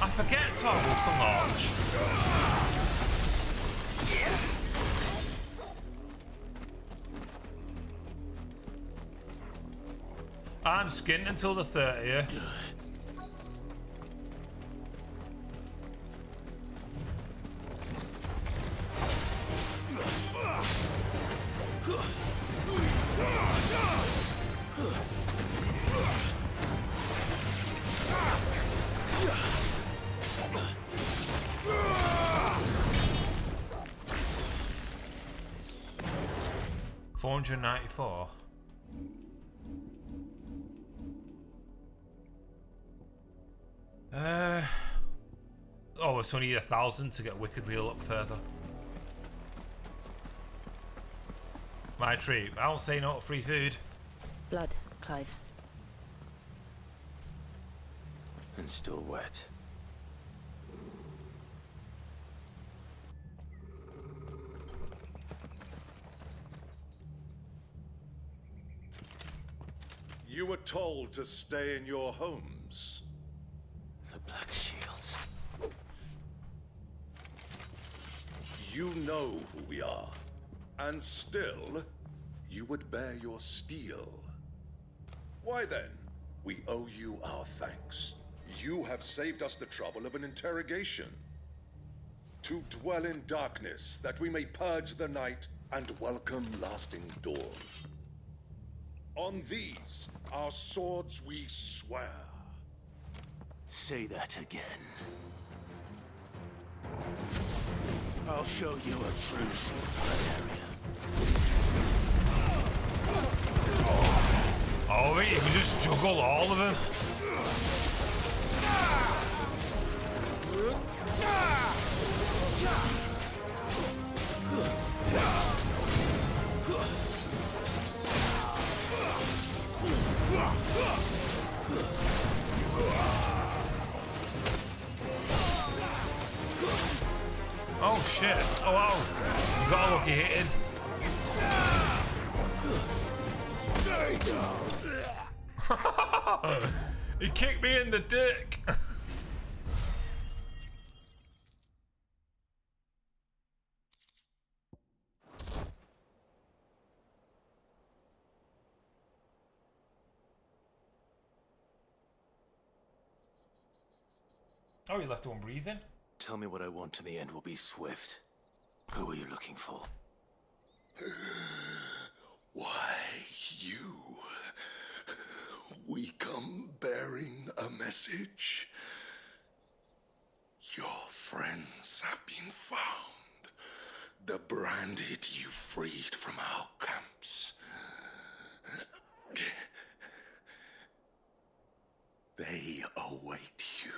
I forget toggle to launch. I'm skinned until the 30th. $494. Oh, it's only 1,000 to get Wicked Wheel up further. My treat. I don't say no to free food. Blood, Clive. And still wet. You were told to stay in your homes. The Black Shields. You know who we are. And still, you would bear your steel. Why then? We owe you our thanks. You have saved us the trouble of an interrogation. To dwell in darkness, that we may purge the night and welcome lasting dawn. On these, our swords we swear. Say that again. I'll show you a true solitarian. Oh wait, you can just juggle all of them. Oh shit. Oh wow. You got a lucky hitting. He kicked me in the dick. Oh, you left one breathing? Tell me what I want and the end will be swift. Who are you looking for? Why, you? We come bearing a message. Your friends have been found. The branded you freed from our camps. They await you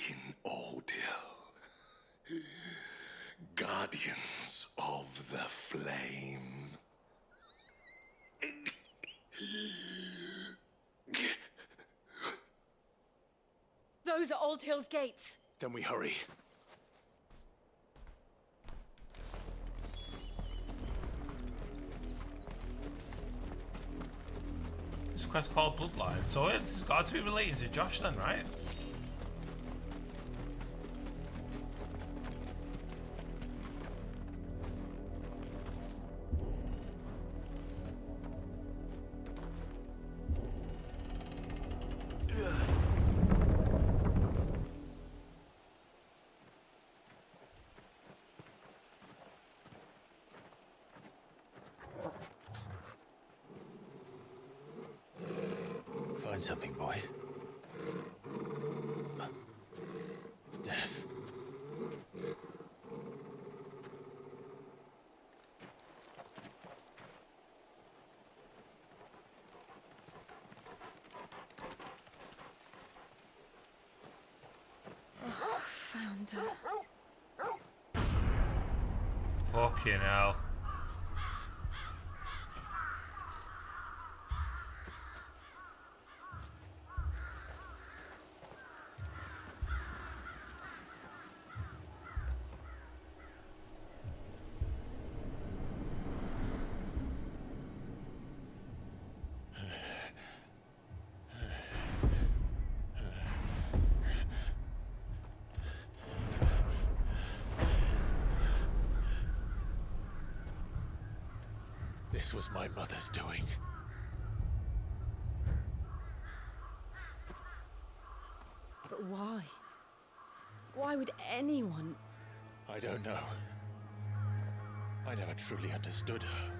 in Ordeal. Guardians of the Flame. Those are Old Hill's gates. Then we hurry. It's quest called Bloodline, so it's got to be related to Josh then, right? Find something, boy. Death. Found her. Fucking hell. This was my mother's doing. But why? Why would anyone? I don't know. I never truly understood her.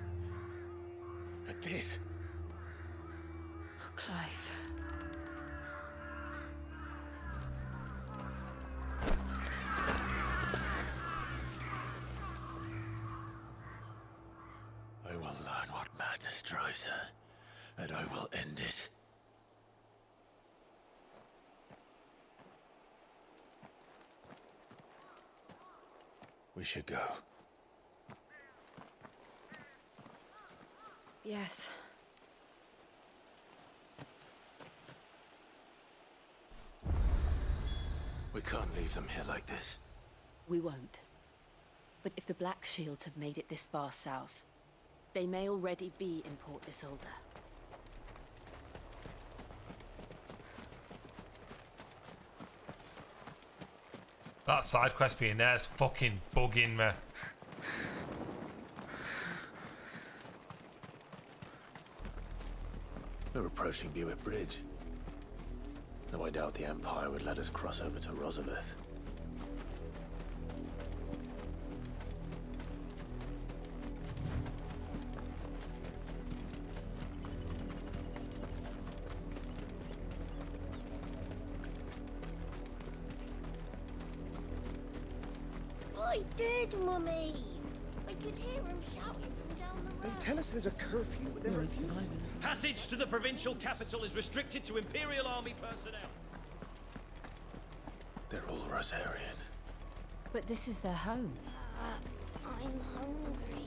But this... Oh, Clive. I will learn what madness drives her, and I will end it. We should go. Yes. We can't leave them here like this. We won't. But if the Black Shields have made it this far south, they may already be in Port Isolde. That side quest being there is fucking bugging me. We're approaching Buick Bridge. Though I doubt the Empire would let us cross over to Rosalith. I did, Mummy. I could hear him shouting from down the road. They tell us there's a curfew, but they're refusing. Passage to the provincial capital is restricted to Imperial Army personnel. They're all Rosarian. But this is their home. I'm hungry.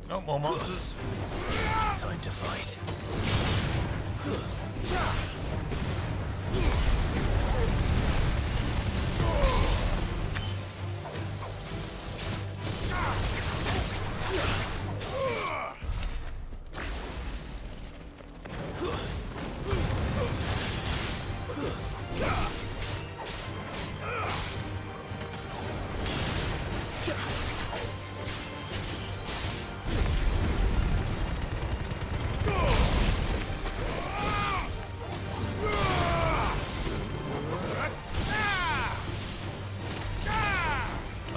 Oh, more monsters. Time to fight.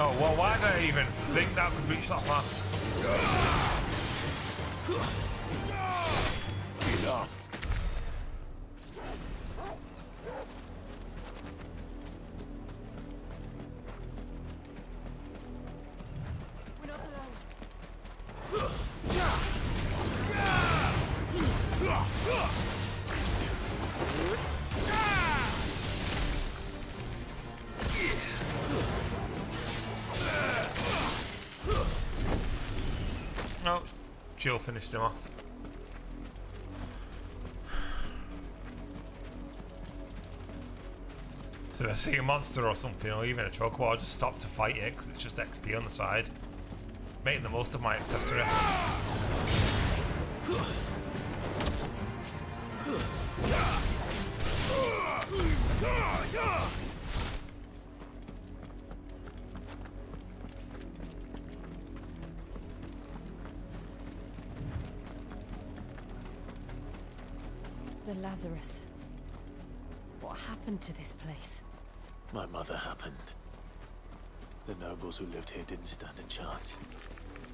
Oh, well, why did I even think that would reach that far? Enough. We're not alone. No, Jill finished him off. So if I see a monster or something, or even a chocobo, I'll just stop to fight it, because it's just XP on the side. Making the most of my accessory. The Lazarus. What happened to this place? My mother happened. The nobles who lived here didn't stand a chance.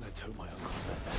Let's hope my uncle felt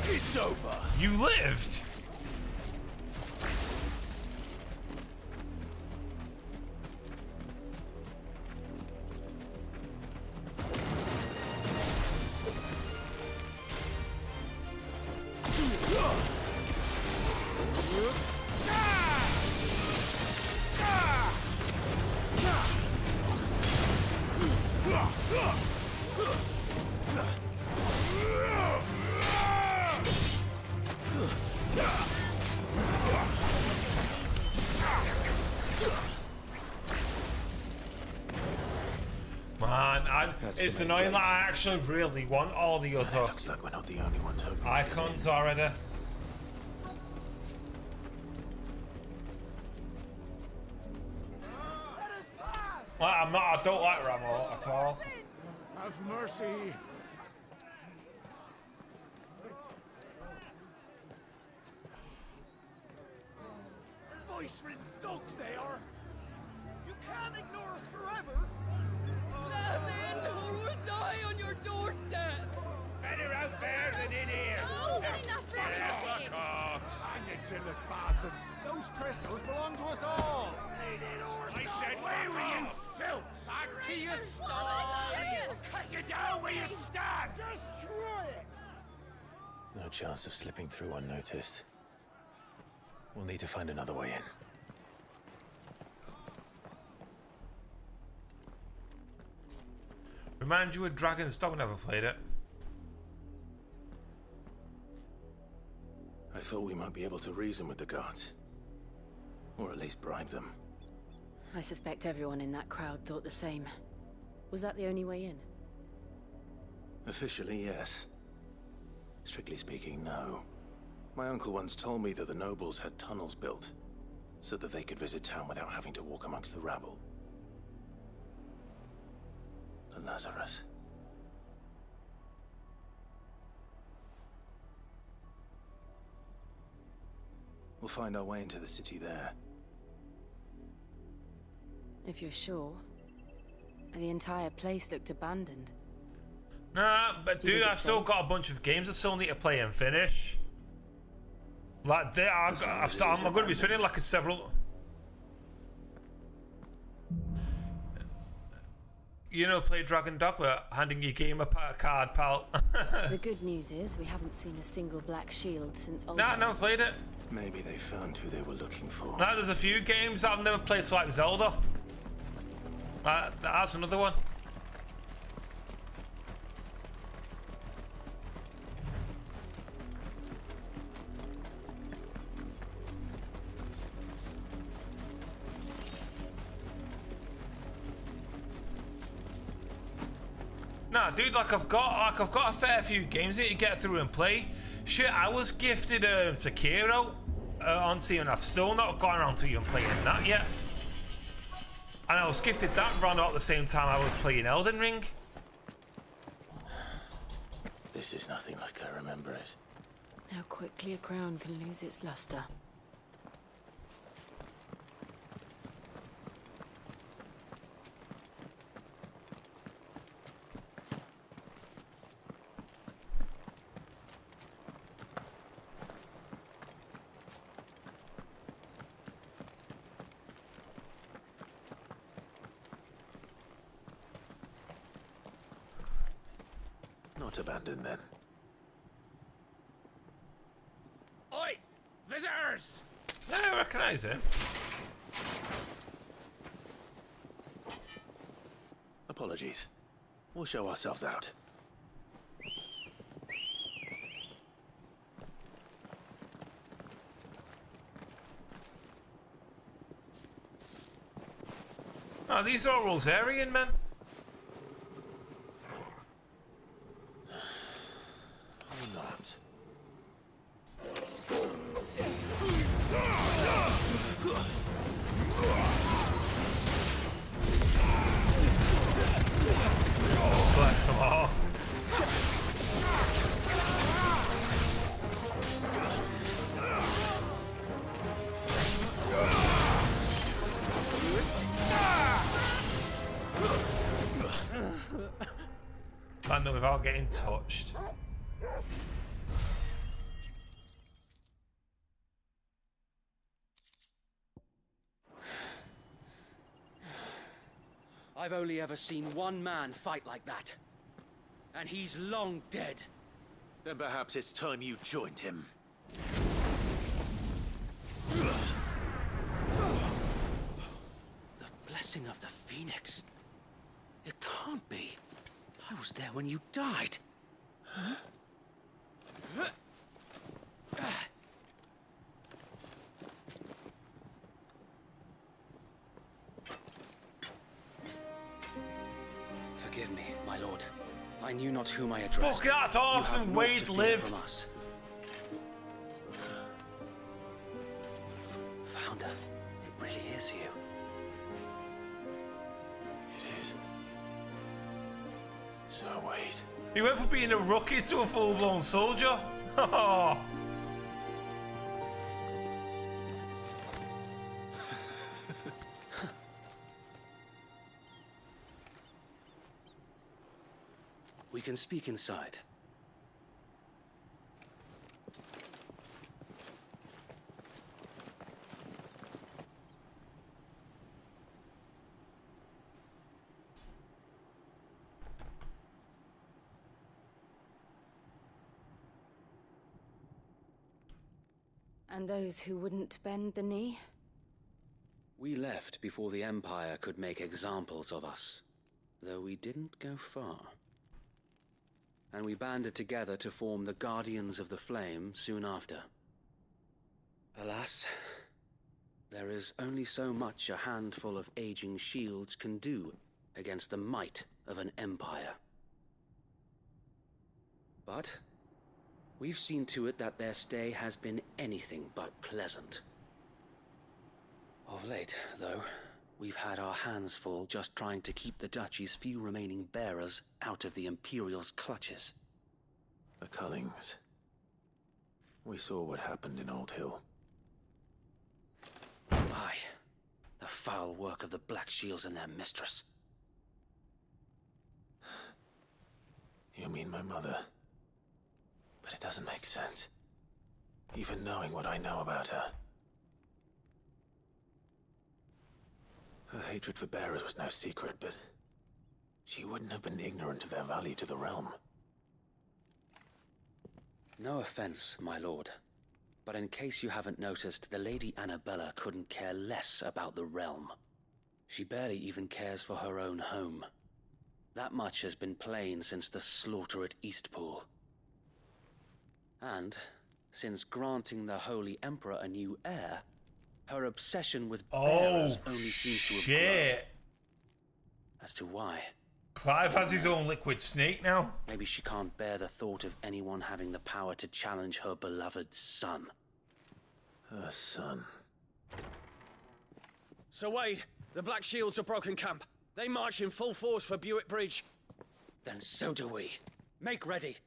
It's over. You lived. It's annoying that I actually really want all the other looks like we're not the only ones hoping icons already. Well, I don't like Ramo at all. Have mercy. Voice-ridden dogs they are. You can't ignore us forever. Let us in, or we'll die on your doorstep. Better out there than in here. Oh, good enough for everything. Hang the chinless bastards. Those crystals belong to us all. I said, where were you, filth? Back to your stall. We'll cut you down where you stand. Just try it. No chance of slipping through unnoticed. We'll need to find another way in. Remind you of Dragon's Dog, never played it. I thought we might be able to reason with the guards. Or at least bribe them. I suspect everyone in that crowd thought the same. Was that the only way in? Officially, yes. Strictly speaking, no. My uncle once told me that the nobles had tunnels built, so that they could visit town without having to walk amongst the rabble. The Lazarus. We'll find our way into the city there. If you're sure. The entire place looked abandoned. Nah, but dude, I've still got a bunch of games I still need to play and finish. Like, I'm going to be spending like several... You know, play Dragon Dog, but handing your game a card, pal. The good news is we haven't seen a single black shield since old. Nah, I never played it. Maybe they found who they were looking for. Nah, there's a few games I've never played, so like Zelda. That's another one. Nah, dude, I've got a fair few games that you get through and play. Shit, I was gifted Sekiro on Steam, and I've still not gone around to you and playing that yet. And I was gifted that run at the same time I was playing Elden Ring. This is nothing like I remember it. How quickly a crown can lose its luster. Not abandoned then. Oi! Visitors! I recognise him. Apologies. We'll show ourselves out. Oh, these are all Rosarian men. Or not. Collect them all. Land them without getting touched. I've only ever seen one man fight like that. And he's long dead. Then perhaps it's time you joined him. The blessing of the Phoenix. It can't be. I was there when you died. Huh? Forgive me, my lord. I knew not whom I addressed. Fuck, that's awesome. Wade lived. From us. Founder, it really is you. It is. So Wade. He went from being a rookie to a full-blown soldier. We can speak inside. And those who wouldn't bend the knee? We left before the Empire could make examples of us, though we didn't go far. And we banded together to form the Guardians of the Flame soon after. Alas, there is only so much a handful of aging shields can do against the might of an empire. But we've seen to it that their stay has been anything but pleasant. Of late, though, we've had our hands full just trying to keep the Duchy's few remaining bearers out of the Imperial's clutches. The Cullings. We saw what happened in Old Hill. Aye. The foul work of the Black Shields and their mistress. You mean my mother? But it doesn't make sense. Even knowing what I know about her. Her hatred for bearers was no secret, but she wouldn't have been ignorant of their value to the realm. No offense, my lord, but in case you haven't noticed, the Lady Annabella couldn't care less about the realm. She barely even cares for her own home. That much has been plain since the slaughter at Eastpool. And, since granting the Holy Emperor a new heir, her obsession with bearers only seems to have grown. As to why? Clive has his own liquid snake now. Maybe she can't bear the thought of anyone having the power to challenge her beloved son. Her son. So Wade, The Black Shields have broken camp. They march in full force for Buick Bridge. Then so do we. Make ready.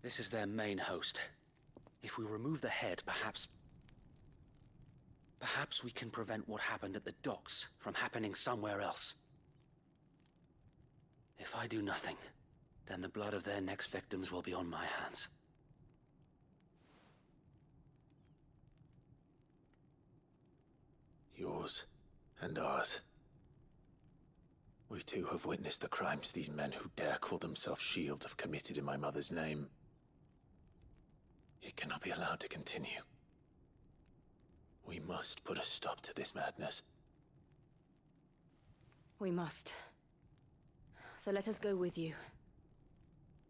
This is their main host. If we remove the head, perhaps we can prevent what happened at the docks from happening somewhere else. If I do nothing, then the blood of their next victims will be on my hands. Yours and ours. We too have witnessed the crimes these men who dare call themselves Shields have committed in my mother's name. It cannot be allowed to continue. We must put a stop to this madness. We must. So let us go with you.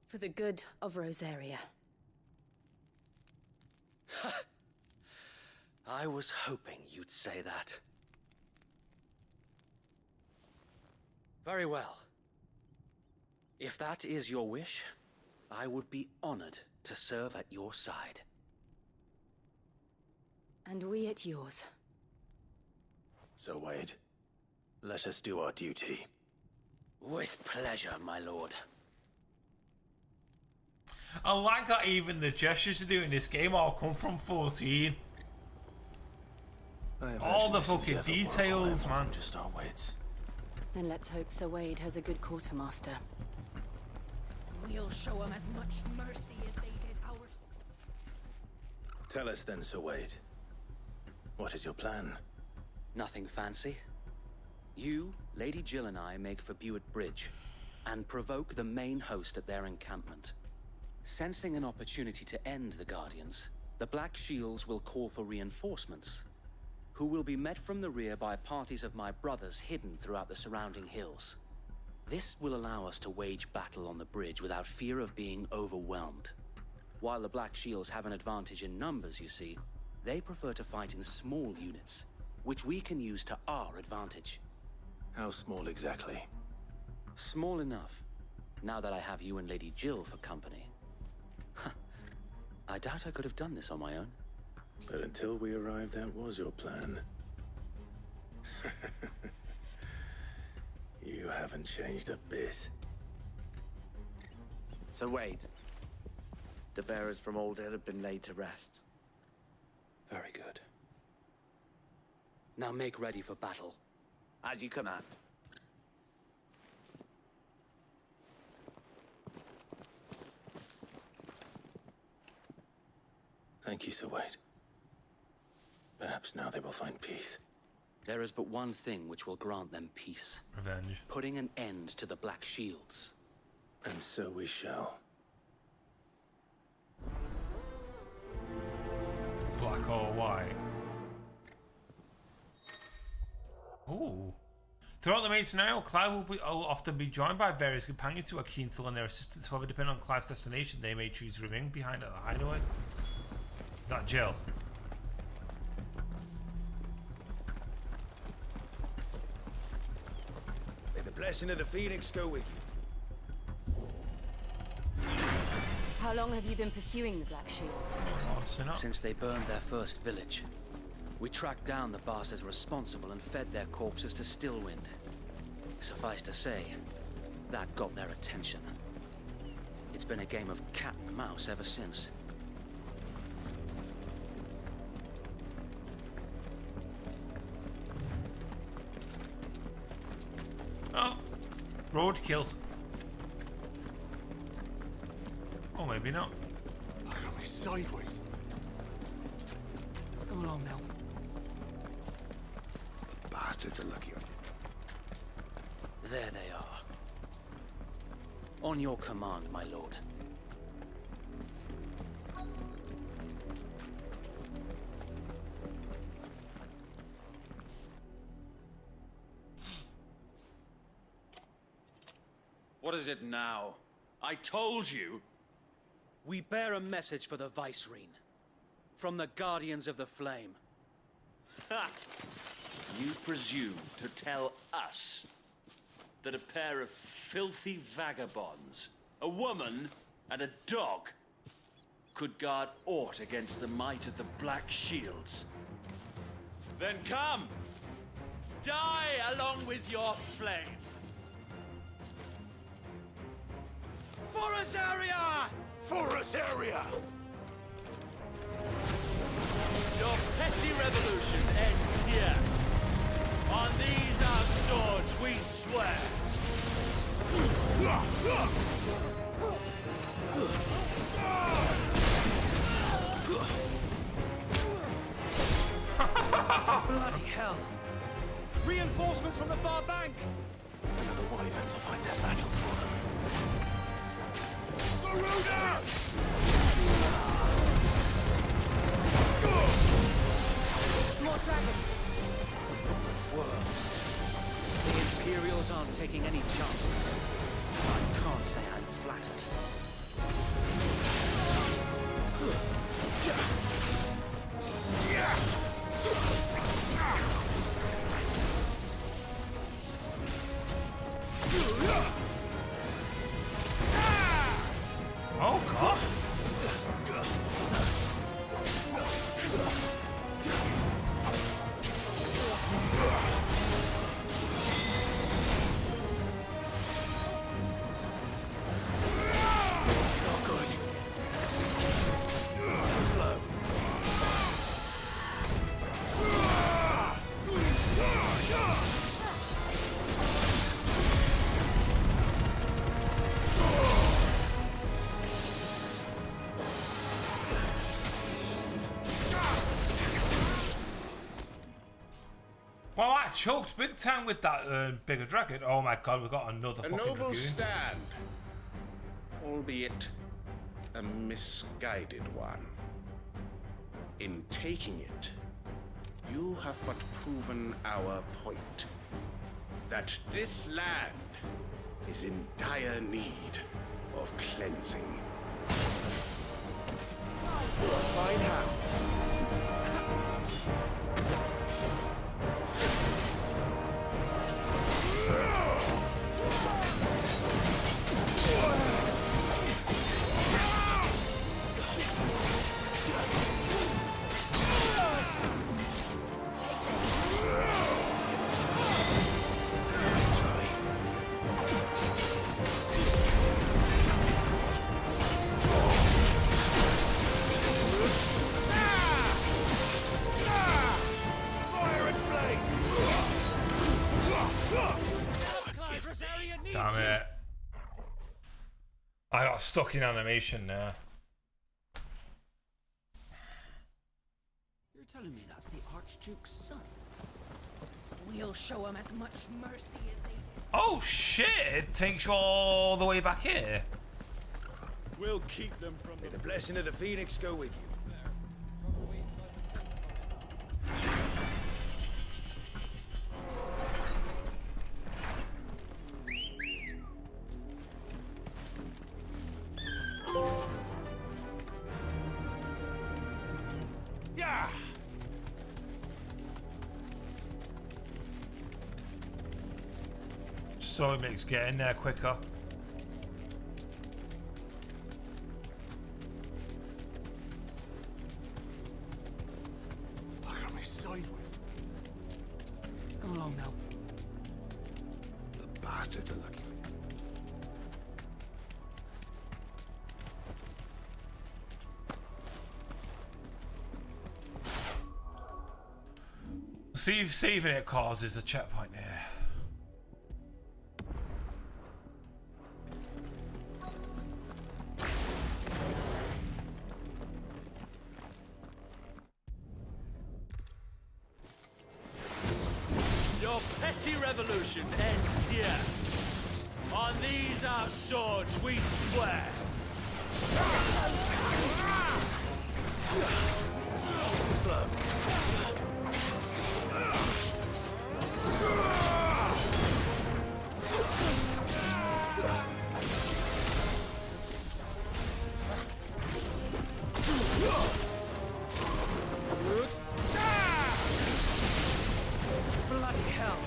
For the good of Rosaria. I was hoping you'd say that. Very well. If that is your wish, I would be honored to serve at your side. And we at yours. So, Wade, let us do our duty. With pleasure, my lord. I like that even the gestures to do in this game all come from 14. All the fucking details, man. Just our wits. Then let's hope Sir Wade has a good quartermaster. We'll show him as much mercy as they did ours. Tell us then, Sir Wade. What is your plan? Nothing fancy. You, Lady Jill and I make for Buick Bridge, and provoke the main host at their encampment. Sensing an opportunity to end the Guardians, the Black Shields will call for reinforcements, who will be met from the rear by parties of my brothers hidden throughout the surrounding hills. This will allow us to wage battle on the bridge without fear of being overwhelmed. While the Black Shields have an advantage in numbers, you see, they prefer to fight in small units, which we can use to our advantage. How small exactly? Small enough, now that I have you and Lady Jill for company. I doubt I could have done this on my own. But until we arrived, that was your plan. You haven't changed a bit. So Wade, the bearers from Old Hill have been laid to rest. Very good. Now make ready for battle. As you command. Thank you, Sir Wade. Perhaps now they will find peace. There is but one thing which will grant them peace. Revenge. Putting an end to the Black Shields. And so we shall. Black or white? Ooh. Throughout the main scenario, Clive will often be joined by various companions who are keen to lend their assistance. However, depending on Clive's destination, they may choose to remain behind at the hideaway. Is that Jill? May the blessing of the Phoenix go with you. How long have you been pursuing the Black Shields? Since they burned their first village. We tracked down the bastards responsible and fed their corpses to Stillwind. Suffice to say, that got their attention. It's been a game of cat and mouse ever since. Oh, roadkill. Or maybe not. I got me sideways. Come along now. The bastards are lucky I did. There they are. On your command, my lord. What is it now? I told you! We bear a message for the Vicereine. From the Guardians of the Flame. Ha! You presume to tell us that a pair of filthy vagabonds, a woman and a dog, could guard aught against the might of the Black Shields. Then come! Die along with your flame! For us area! For us area! Your petty revolution ends here. On these our swords we swear. Bloody hell! Reinforcements from the far bank! Another wyvern to fight their battle for them. Garuda! More dragons. Worms. The Imperials aren't taking any chances. I can't say I'm flattered. Oh god. Well, I choked big time with that bigger dragon. Oh my god, we've got another A fucking noble dragoon. stand, albeit a misguided one. In taking it, you have but proven our point. That this land is in dire need of cleansing. Find how. Damn it. I got stuck in animation there. You're telling me that's the Archduke's son? We'll show him as much mercy as they did. Oh shit, it takes you all the way back here. We'll keep them from May the blessing of the Phoenix go with you. Yeah. So it makes getting there quicker. Look at me sideways. Come along now. The bastards are lucky with you. Saving it causes the checkpoint here. Your petty revolution ends here. On these our swords we swear. Slow. bloody hell!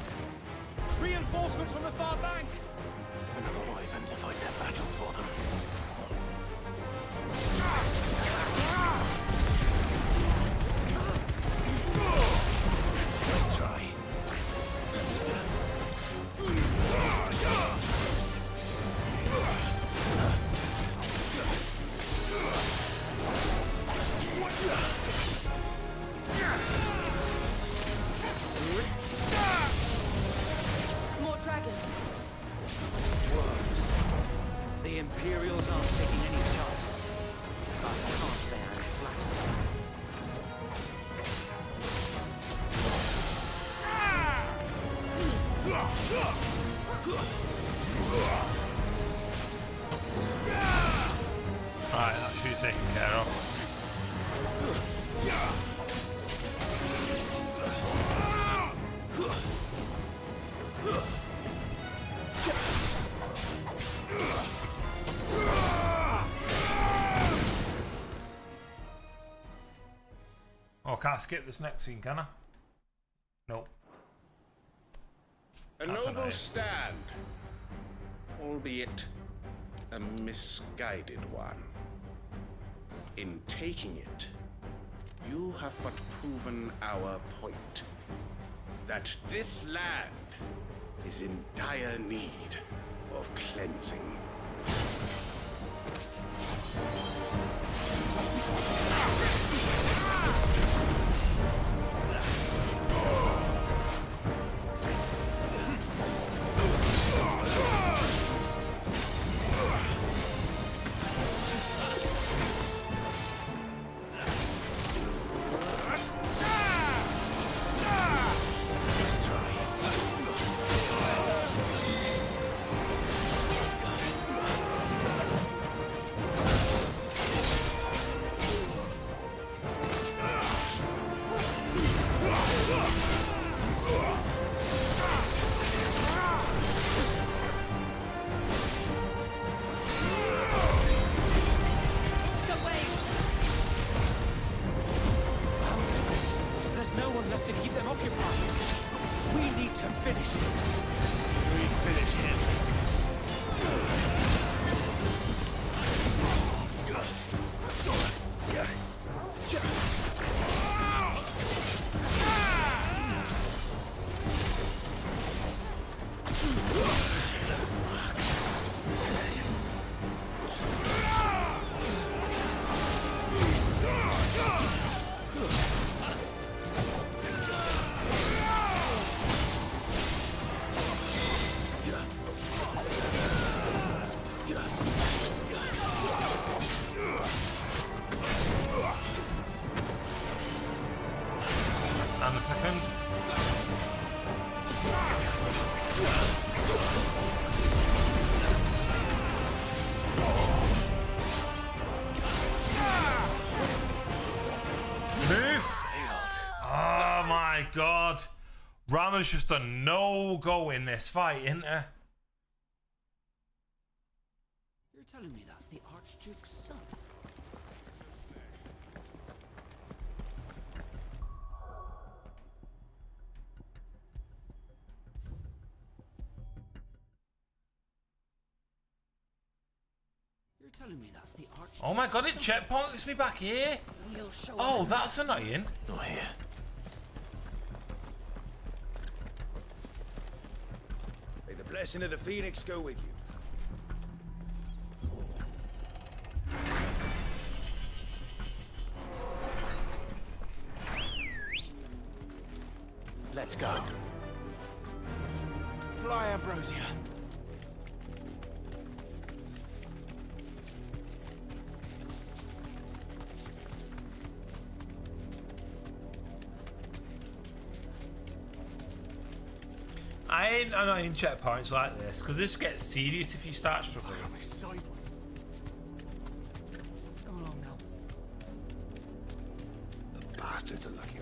Reinforcements from the far bank! Another wyvern to fight their battle for them. Right, that should be taken care of. Oh, can't skip this next scene, can I? Nope. A That's noble annoying. stand, albeit a misguided one. In taking it, you have but proven our point. That this land is in dire need of cleansing. There's no one left to keep them occupied. We need to finish this. We finish him. And the second. Move! Oh my god. Rama's just a no-go in this fight, isn't her? You're telling me that's the Archduke's son? You're telling me that's the Archduke's Oh my god, it checkpoints me back here. We'll show Oh, that's annoying. Not here. May the blessing of the Phoenix go with you. Let's go. Fly, Ambrosia. I ain't annoying checkpoints like this because this gets serious if you start struggling. Come along now. The bastards are lucky.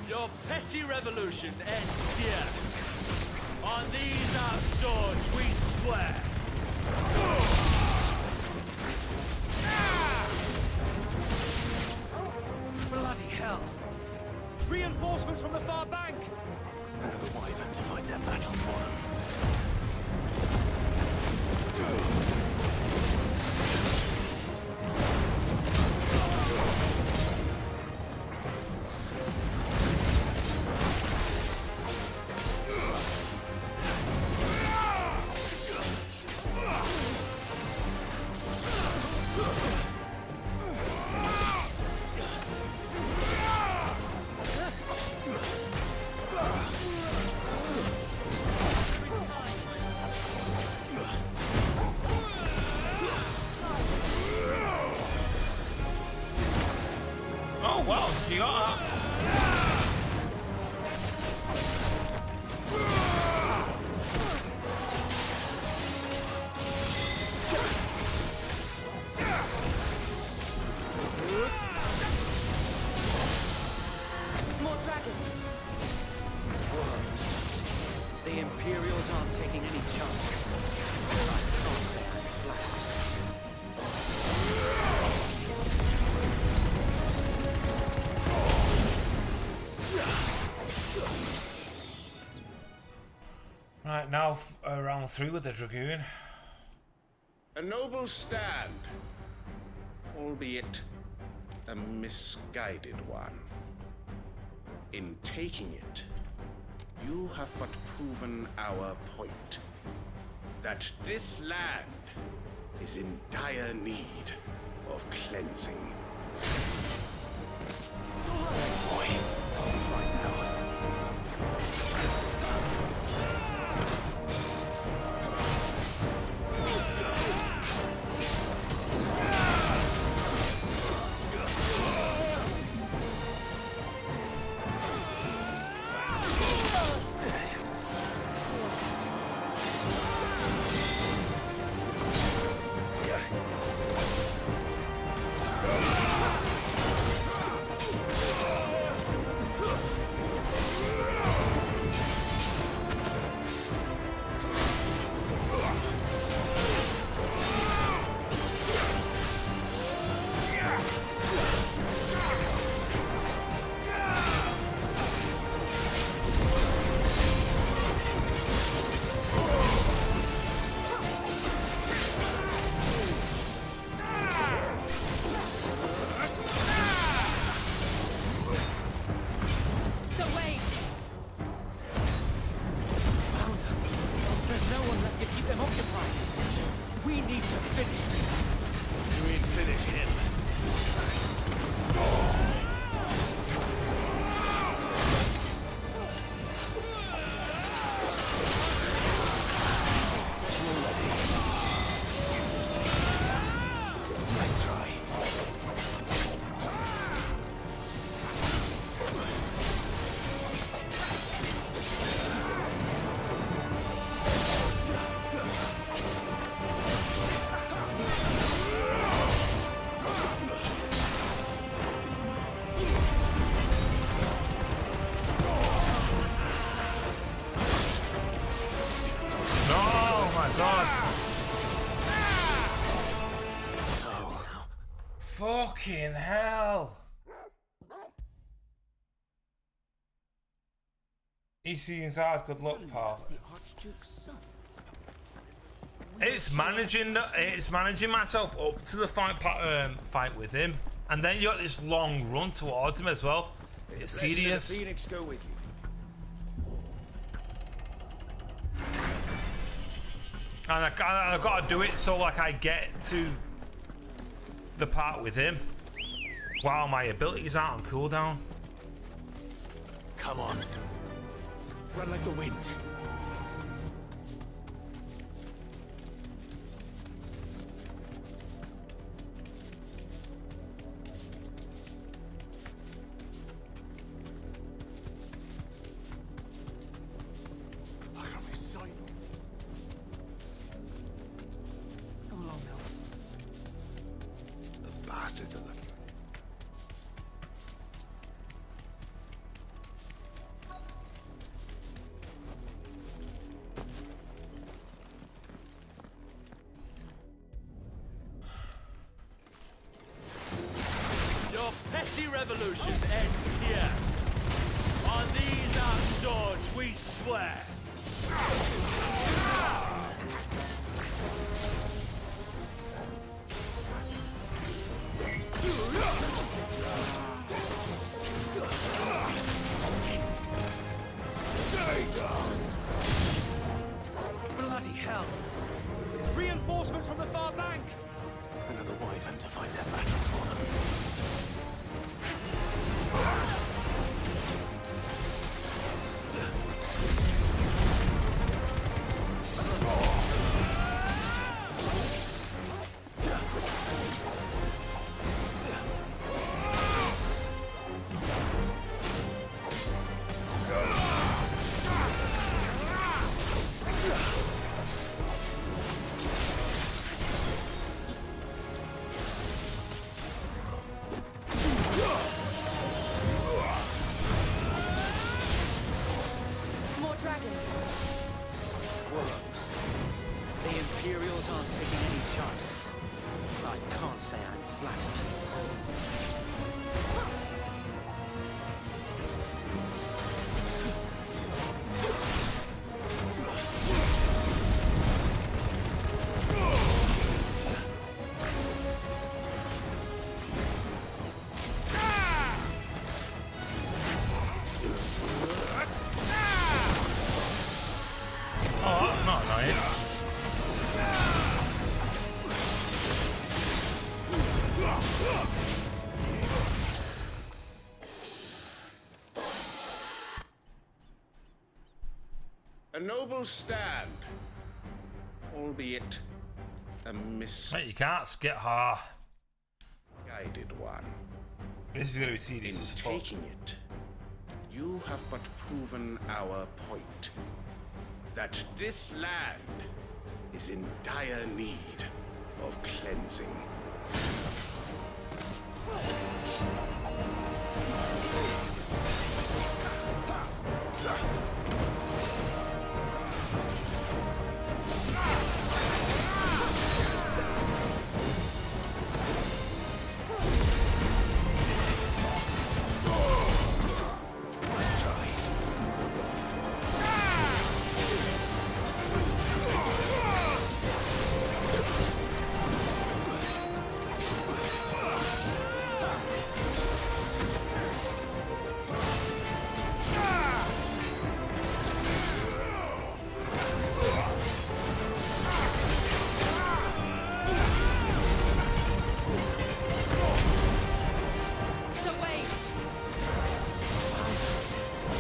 Your petty revolution ends here. On these our swords we swear. Bloody hell! Reinforcements from the far bank! Another wyvern to fight their battle for them. What else have you got? More dragons. Worms. The Imperials aren't taking any chances. I can't say I'm flattered. Right, now round 3 with the Dragoon. A noble stand, albeit a misguided one. In taking it, you have but proven our point. That this land is in dire need of cleansing. Thanks, boy. I'll be fine now. Fucking hell. He seems hard. Good luck, pal. It's managing myself up to the fight with him, and then you got this long run towards him as well. It's serious. Phoenix go with you. And I've got to do it so like I get to the part with him while my abilities aren't on cooldown. Come on. Run like the wind. Revolution ends here. On these our swords we swear. Bloody hell! Reinforcements from the far bank! Another wyvern to fight their battles for them. Imperials aren't taking any chances. I can't say I'm flattered. Oh, that's not annoying. A noble stand, albeit a Mate, you can't skip her. misguided one. This is going to be tedious In as fuck. taking it, you have but proven our point. That this land is in dire need of cleansing. Nice try. So wait!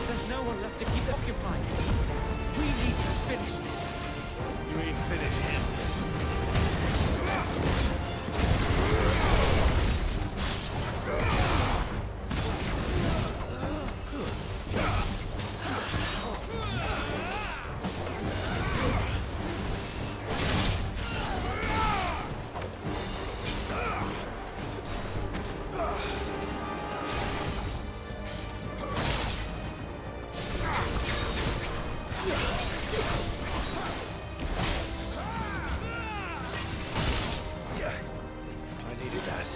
There's no one left to keep occupied. We need to finish this. You mean finish him? I needed that.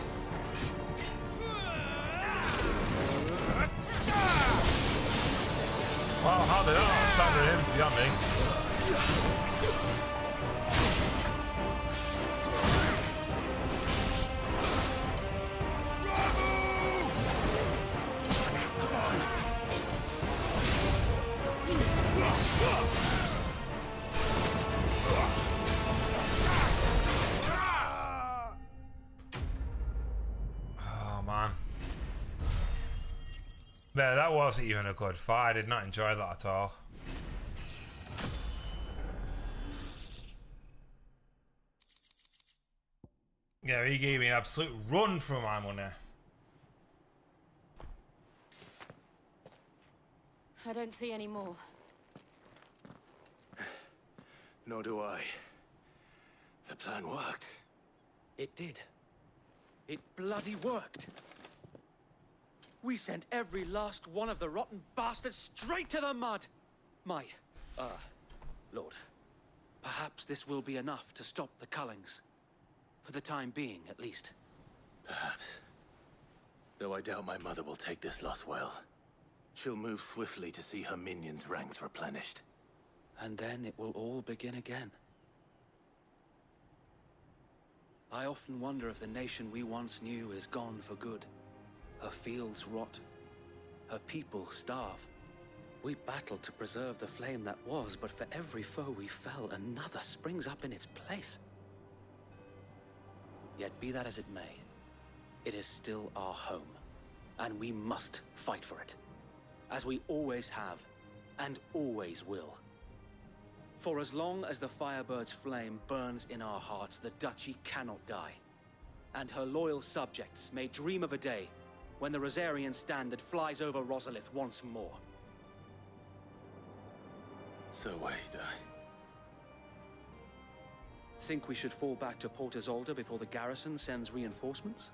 Well, how they don't stand with him, to be honest. Oh, man. Yeah, that wasn't even a good fight. I did not enjoy that at all. Yeah, he gave me an absolute run for my money. I don't see any more. Nor do I. The plan worked. It did. It bloody worked. We sent every last one of the rotten bastards straight to the mud. My, Lord, perhaps this will be enough to stop the Cullings. For the time being, at least. Perhaps. Though I doubt my mother will take this loss well. She'll move swiftly to see her minions' ranks replenished. And then it will all begin again. I often wonder if the nation we once knew is gone for good. Her fields rot. Her people starve. We battled to preserve the flame that was, but for every foe we fell, another springs up in its place. Yet be that as it may, it is still our home, and we must fight for it, as we always have, and always will. For as long as the Firebird's flame burns in our hearts, the Duchy cannot die, and her loyal subjects may dream of a day when the Rosarian standard flies over Rosalith once more. So wait, Think we should fall back to Port Isolde before the garrison sends reinforcements?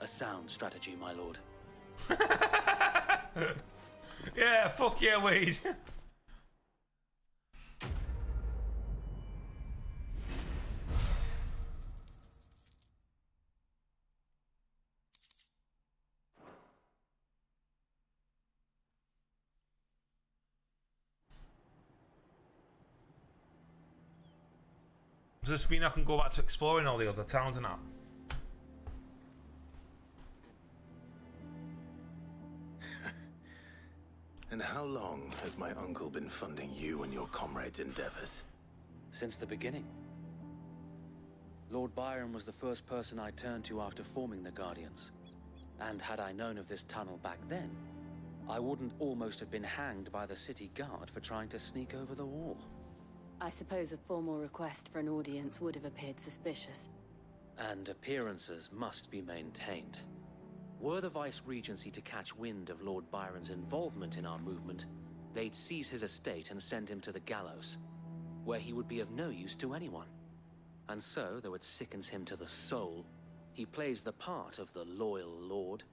A sound strategy, my lord. Yeah, fuck yeah, Wade. Does this mean I can go back to exploring all the other towns and that? And how long has my uncle been funding you and your comrades' endeavors? Since the beginning. Lord Byron was the first person I turned to after forming the Guardians. And had I known of this tunnel back then, I wouldn't almost have been hanged by the city guard for trying to sneak over the wall. I suppose a formal request for an audience would have appeared suspicious. And appearances must be maintained. Were the Vice-Regency to catch wind of Lord Byron's involvement in our movement, they'd seize his estate and send him to the gallows, where he would be of no use to anyone. And so, though it sickens him to the soul, he plays the part of the loyal lord,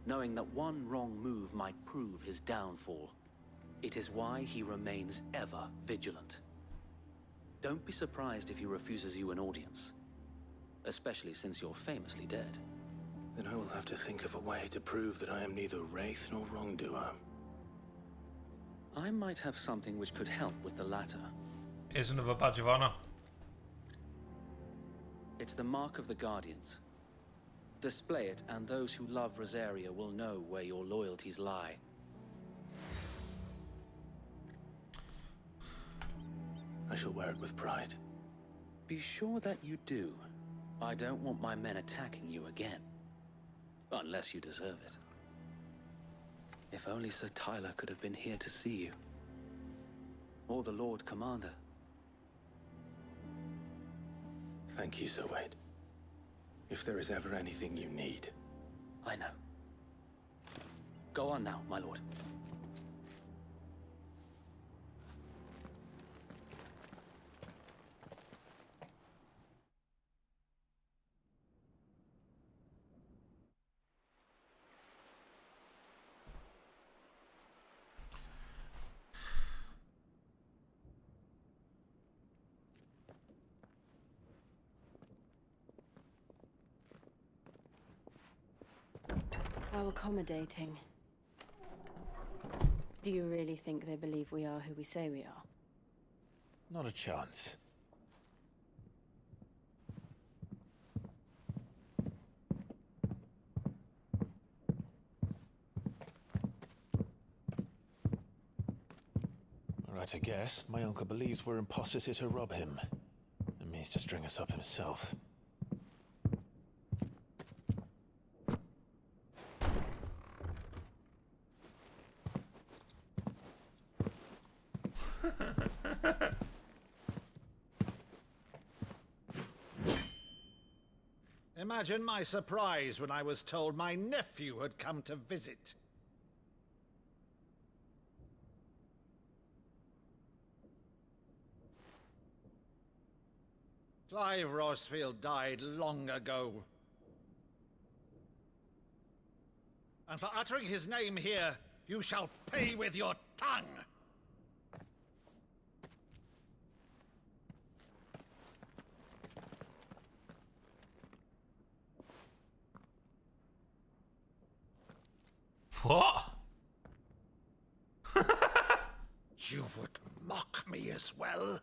knowing that one wrong move might prove his downfall. It is why he remains ever vigilant. Don't be surprised if he refuses you an audience, especially since you're famously dead. Then I will have to think of a way to prove that I am neither wraith nor wrongdoer. I might have something which could help with the latter. Here's another badge of honor. It's the mark of the Guardians. Display it, and those who love Rosaria will know where your loyalties lie. I shall wear it with pride. Be sure that you do. I don't want my men attacking you again. Unless you deserve it. If only Sir Tyler could have been here to see you. Or the Lord Commander. Thank you, Sir Wade. If there is ever anything you need. I know. Go on now, my lord. How accommodating. Do you really think they believe we are who we say we are? Not a chance. Right, I guess. My uncle believes we're imposters here to rob him. And means to string us up himself. Imagine my surprise when I was told my nephew had come to visit. Clive Rosfield died long ago. And for uttering his name here, you shall pay with your tongue! What? You would mock me as well?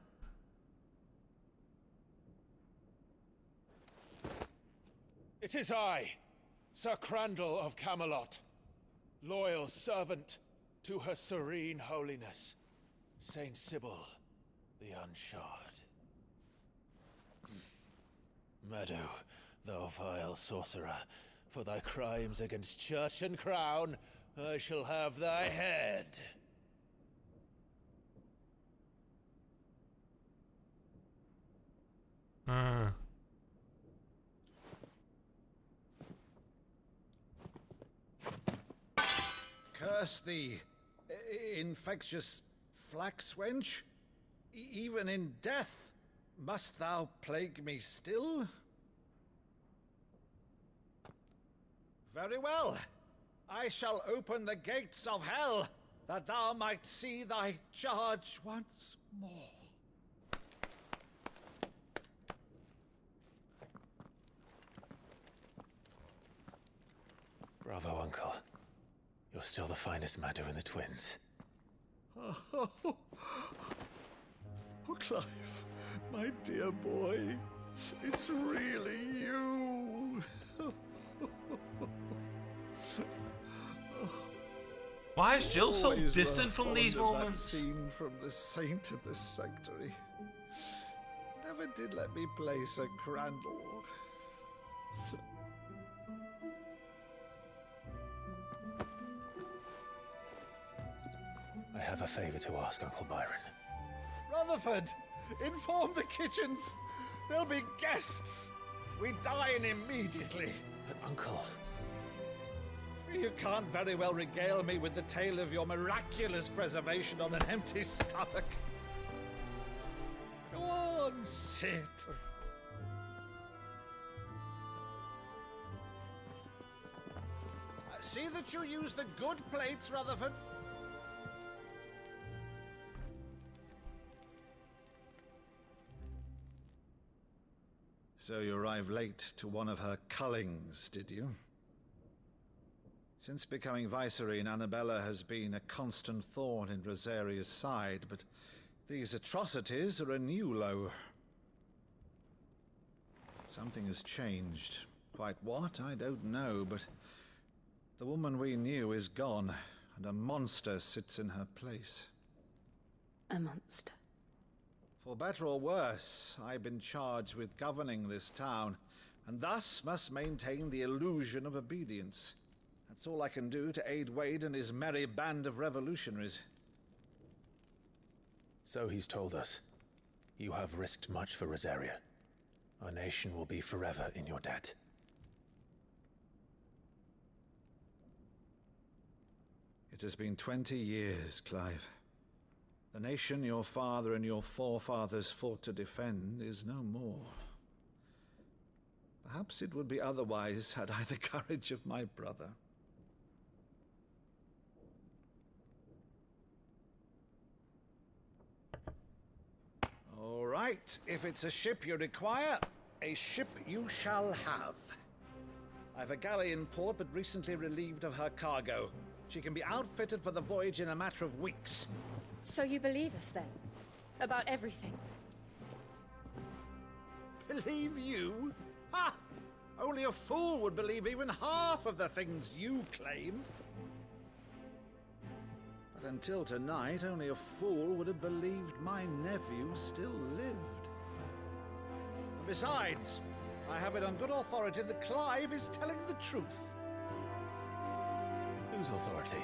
It is I, Sir Crandall of Camelot, loyal servant to Her Serene Holiness, Saint Sybil the Unshod. Meadow, thou vile sorcerer, for thy crimes against church and crown, I shall have thy head. Curse thee, infectious flax wench. Even in death, must thou plague me still? Very well. I shall open the gates of hell, that thou might see thy charge once more. Bravo, Uncle. You're still the finest Meadow in the twins. Oh, Clive, my dear boy, it's really you. Why is Jill so Always distant from fond these of that moments? scene from The Saint of the Sanctuary. Never did let me play Sir Crandall. I have a favor to ask, Uncle Byron. Rutherford, inform the kitchens. There'll be guests. We dine immediately. But, Uncle... You can't very well regale me with the tale of your miraculous preservation on an empty stomach. Go on, sit. See that you use the good plates, Rutherford. So you arrived late to one of her cullings, did you? Since becoming Vicereine, Annabella has been a constant thorn in Rosaria's side, but these atrocities are a new low. Something has changed. Quite what, I don't know, but the woman we knew is gone, and a monster sits in her place. A monster. For better or worse, I've been charged with governing this town, and thus must maintain the illusion of obedience. That's all I can do to aid Wade and his merry band of revolutionaries. So he's told us. You have risked much for Rosaria. Our nation will be forever in your debt. It has been 20 years, Clive. The nation your father and your forefathers fought to defend is no more. Perhaps it would be otherwise had I the courage of my brother. All right, if it's a ship you require, a ship you shall have. I've a galley in port, but recently relieved of her cargo. She can be outfitted for the voyage in a matter of weeks. So you believe us then? About everything? Believe you? Ha! Only a fool would believe even half of the things you claim. But until tonight, only a fool would have believed my nephew still lived. And besides, I have it on good authority that Clive is telling the truth. Whose authority?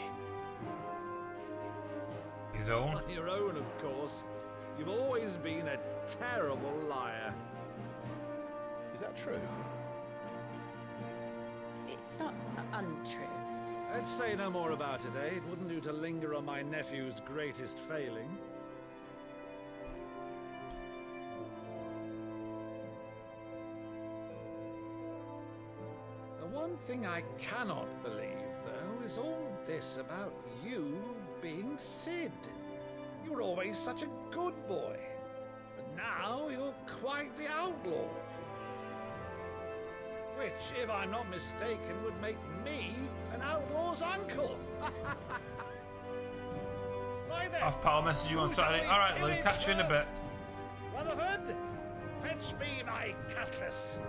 His own? Your own, of course. You've always been a terrible liar. Is that true? It's not untrue. Let's say no more about it, eh? It wouldn't do to linger on my nephew's greatest failing. The one thing I cannot believe, though, is all this about you being Sid. You were always such a good boy, but now you're quite the outlaw. Which, if I'm not mistaken, would make me an outlaw's uncle. Right then. I've power messaged you on Saturday. All right, Luke, catch you in a bit. Rutherford, fetch me my cutlass.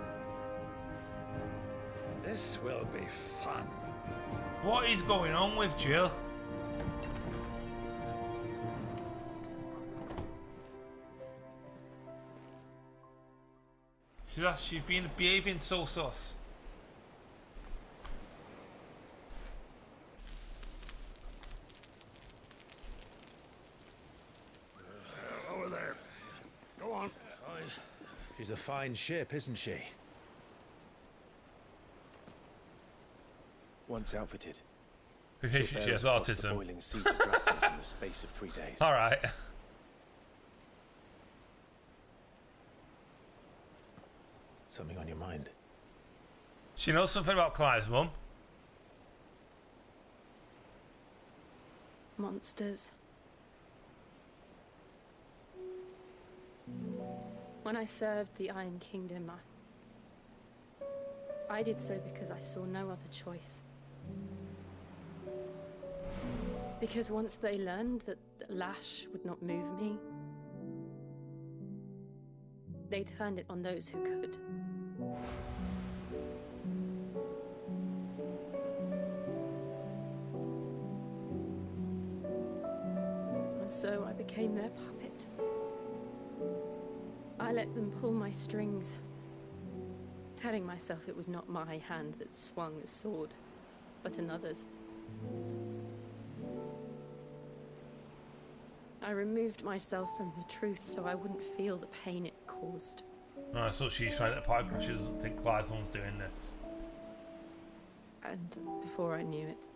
This will be fun. What is going on with Jill? She's been behaving so sus. Over there. Go on. She's a fine ship, isn't she? Once outfitted. She has autism. The boiling sea to Drustinus in the space of 3 days. All right. Something on your mind? She knows something about Clive's mum. Monsters. When I served the Iron Kingdom, I did so because I saw no other choice. Because once they learned that Lash would not move me, They turned it on those who could. And so I became their puppet. I let them pull my strings, telling myself it was not my hand that swung a sword, but another's. I removed myself from the truth so I wouldn't feel the pain it caused. Oh, so she's trying to park because she doesn't think Clive's one's doing this. And before I knew it,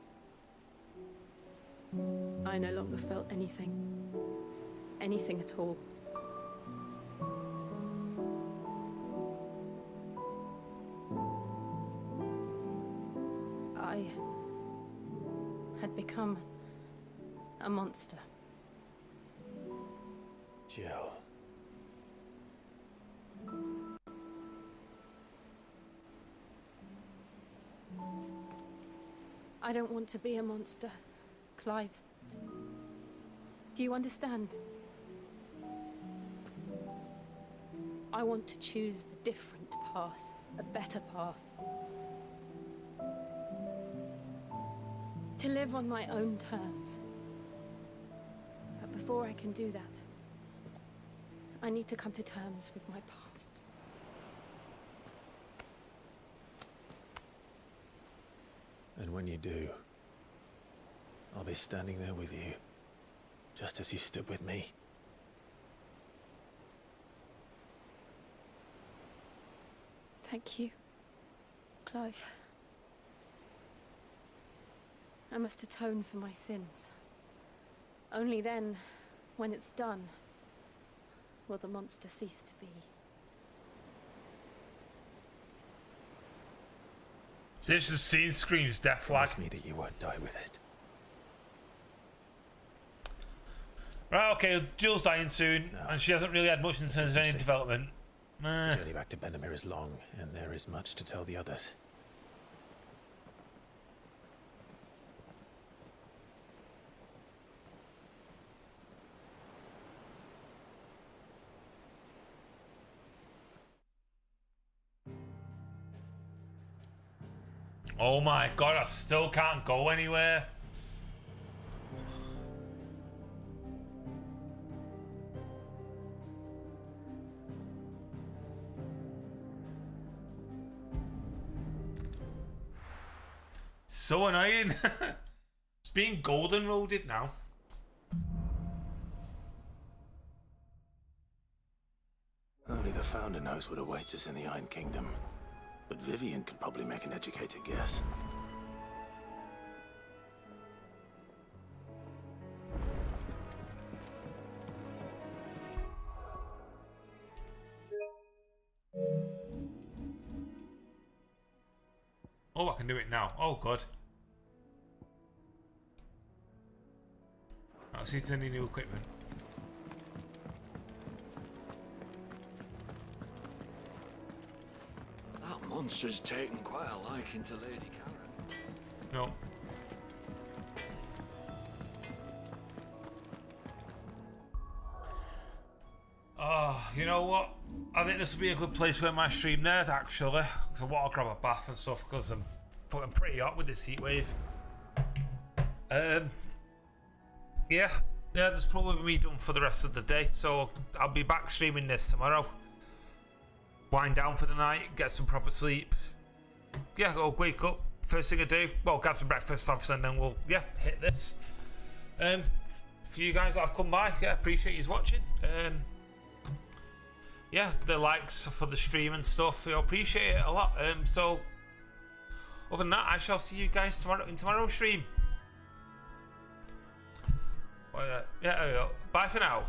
I no longer felt anything. Anything at all. I had become a monster. Jill. I don't want to be a monster, Clive. Do you understand? I want to choose a different path, a better path. To live on my own terms. But before I can do that, I need to come to terms with my past. And when you do, I'll be standing there with you, just as you stood with me. Thank you, Clive. I must atone for my sins. Only then, when it's done, will the monster cease to be. This scene screams death flag. Promise me that you won't die with it. Right, okay, Jill's dying soon, and she hasn't really had much in terms of any development. The journey back to Benamir is long, and there is much to tell the others. Oh my god, I still can't go anywhere. So annoying. It's being golden roaded now. Only the Founder knows what awaits us in the Iron Kingdom. But Vivian could probably make an educated guess. Oh, I can do it now. Oh, good. Let's see if there's any new equipment. That monster's taken quite a liking to Lady Karen. No. Oh, you know what? I think this would be a good place for my stream there, actually. Because I want to grab a bath and stuff, because I'm fucking pretty hot with this heat wave. Yeah, that's probably me done for the rest of the day. So I'll be back streaming this tomorrow. Wind down for the night, get some proper sleep. Yeah, I'll wake up. First thing I do, well, get some breakfast, obviously, and then we'll, yeah, hit this. For you guys that have come by, yeah, appreciate you watching. Yeah, the likes for the stream and stuff, I appreciate it a lot. So, other than that, I shall see you guys tomorrow in tomorrow's stream. Well, yeah, there we go. Bye for now.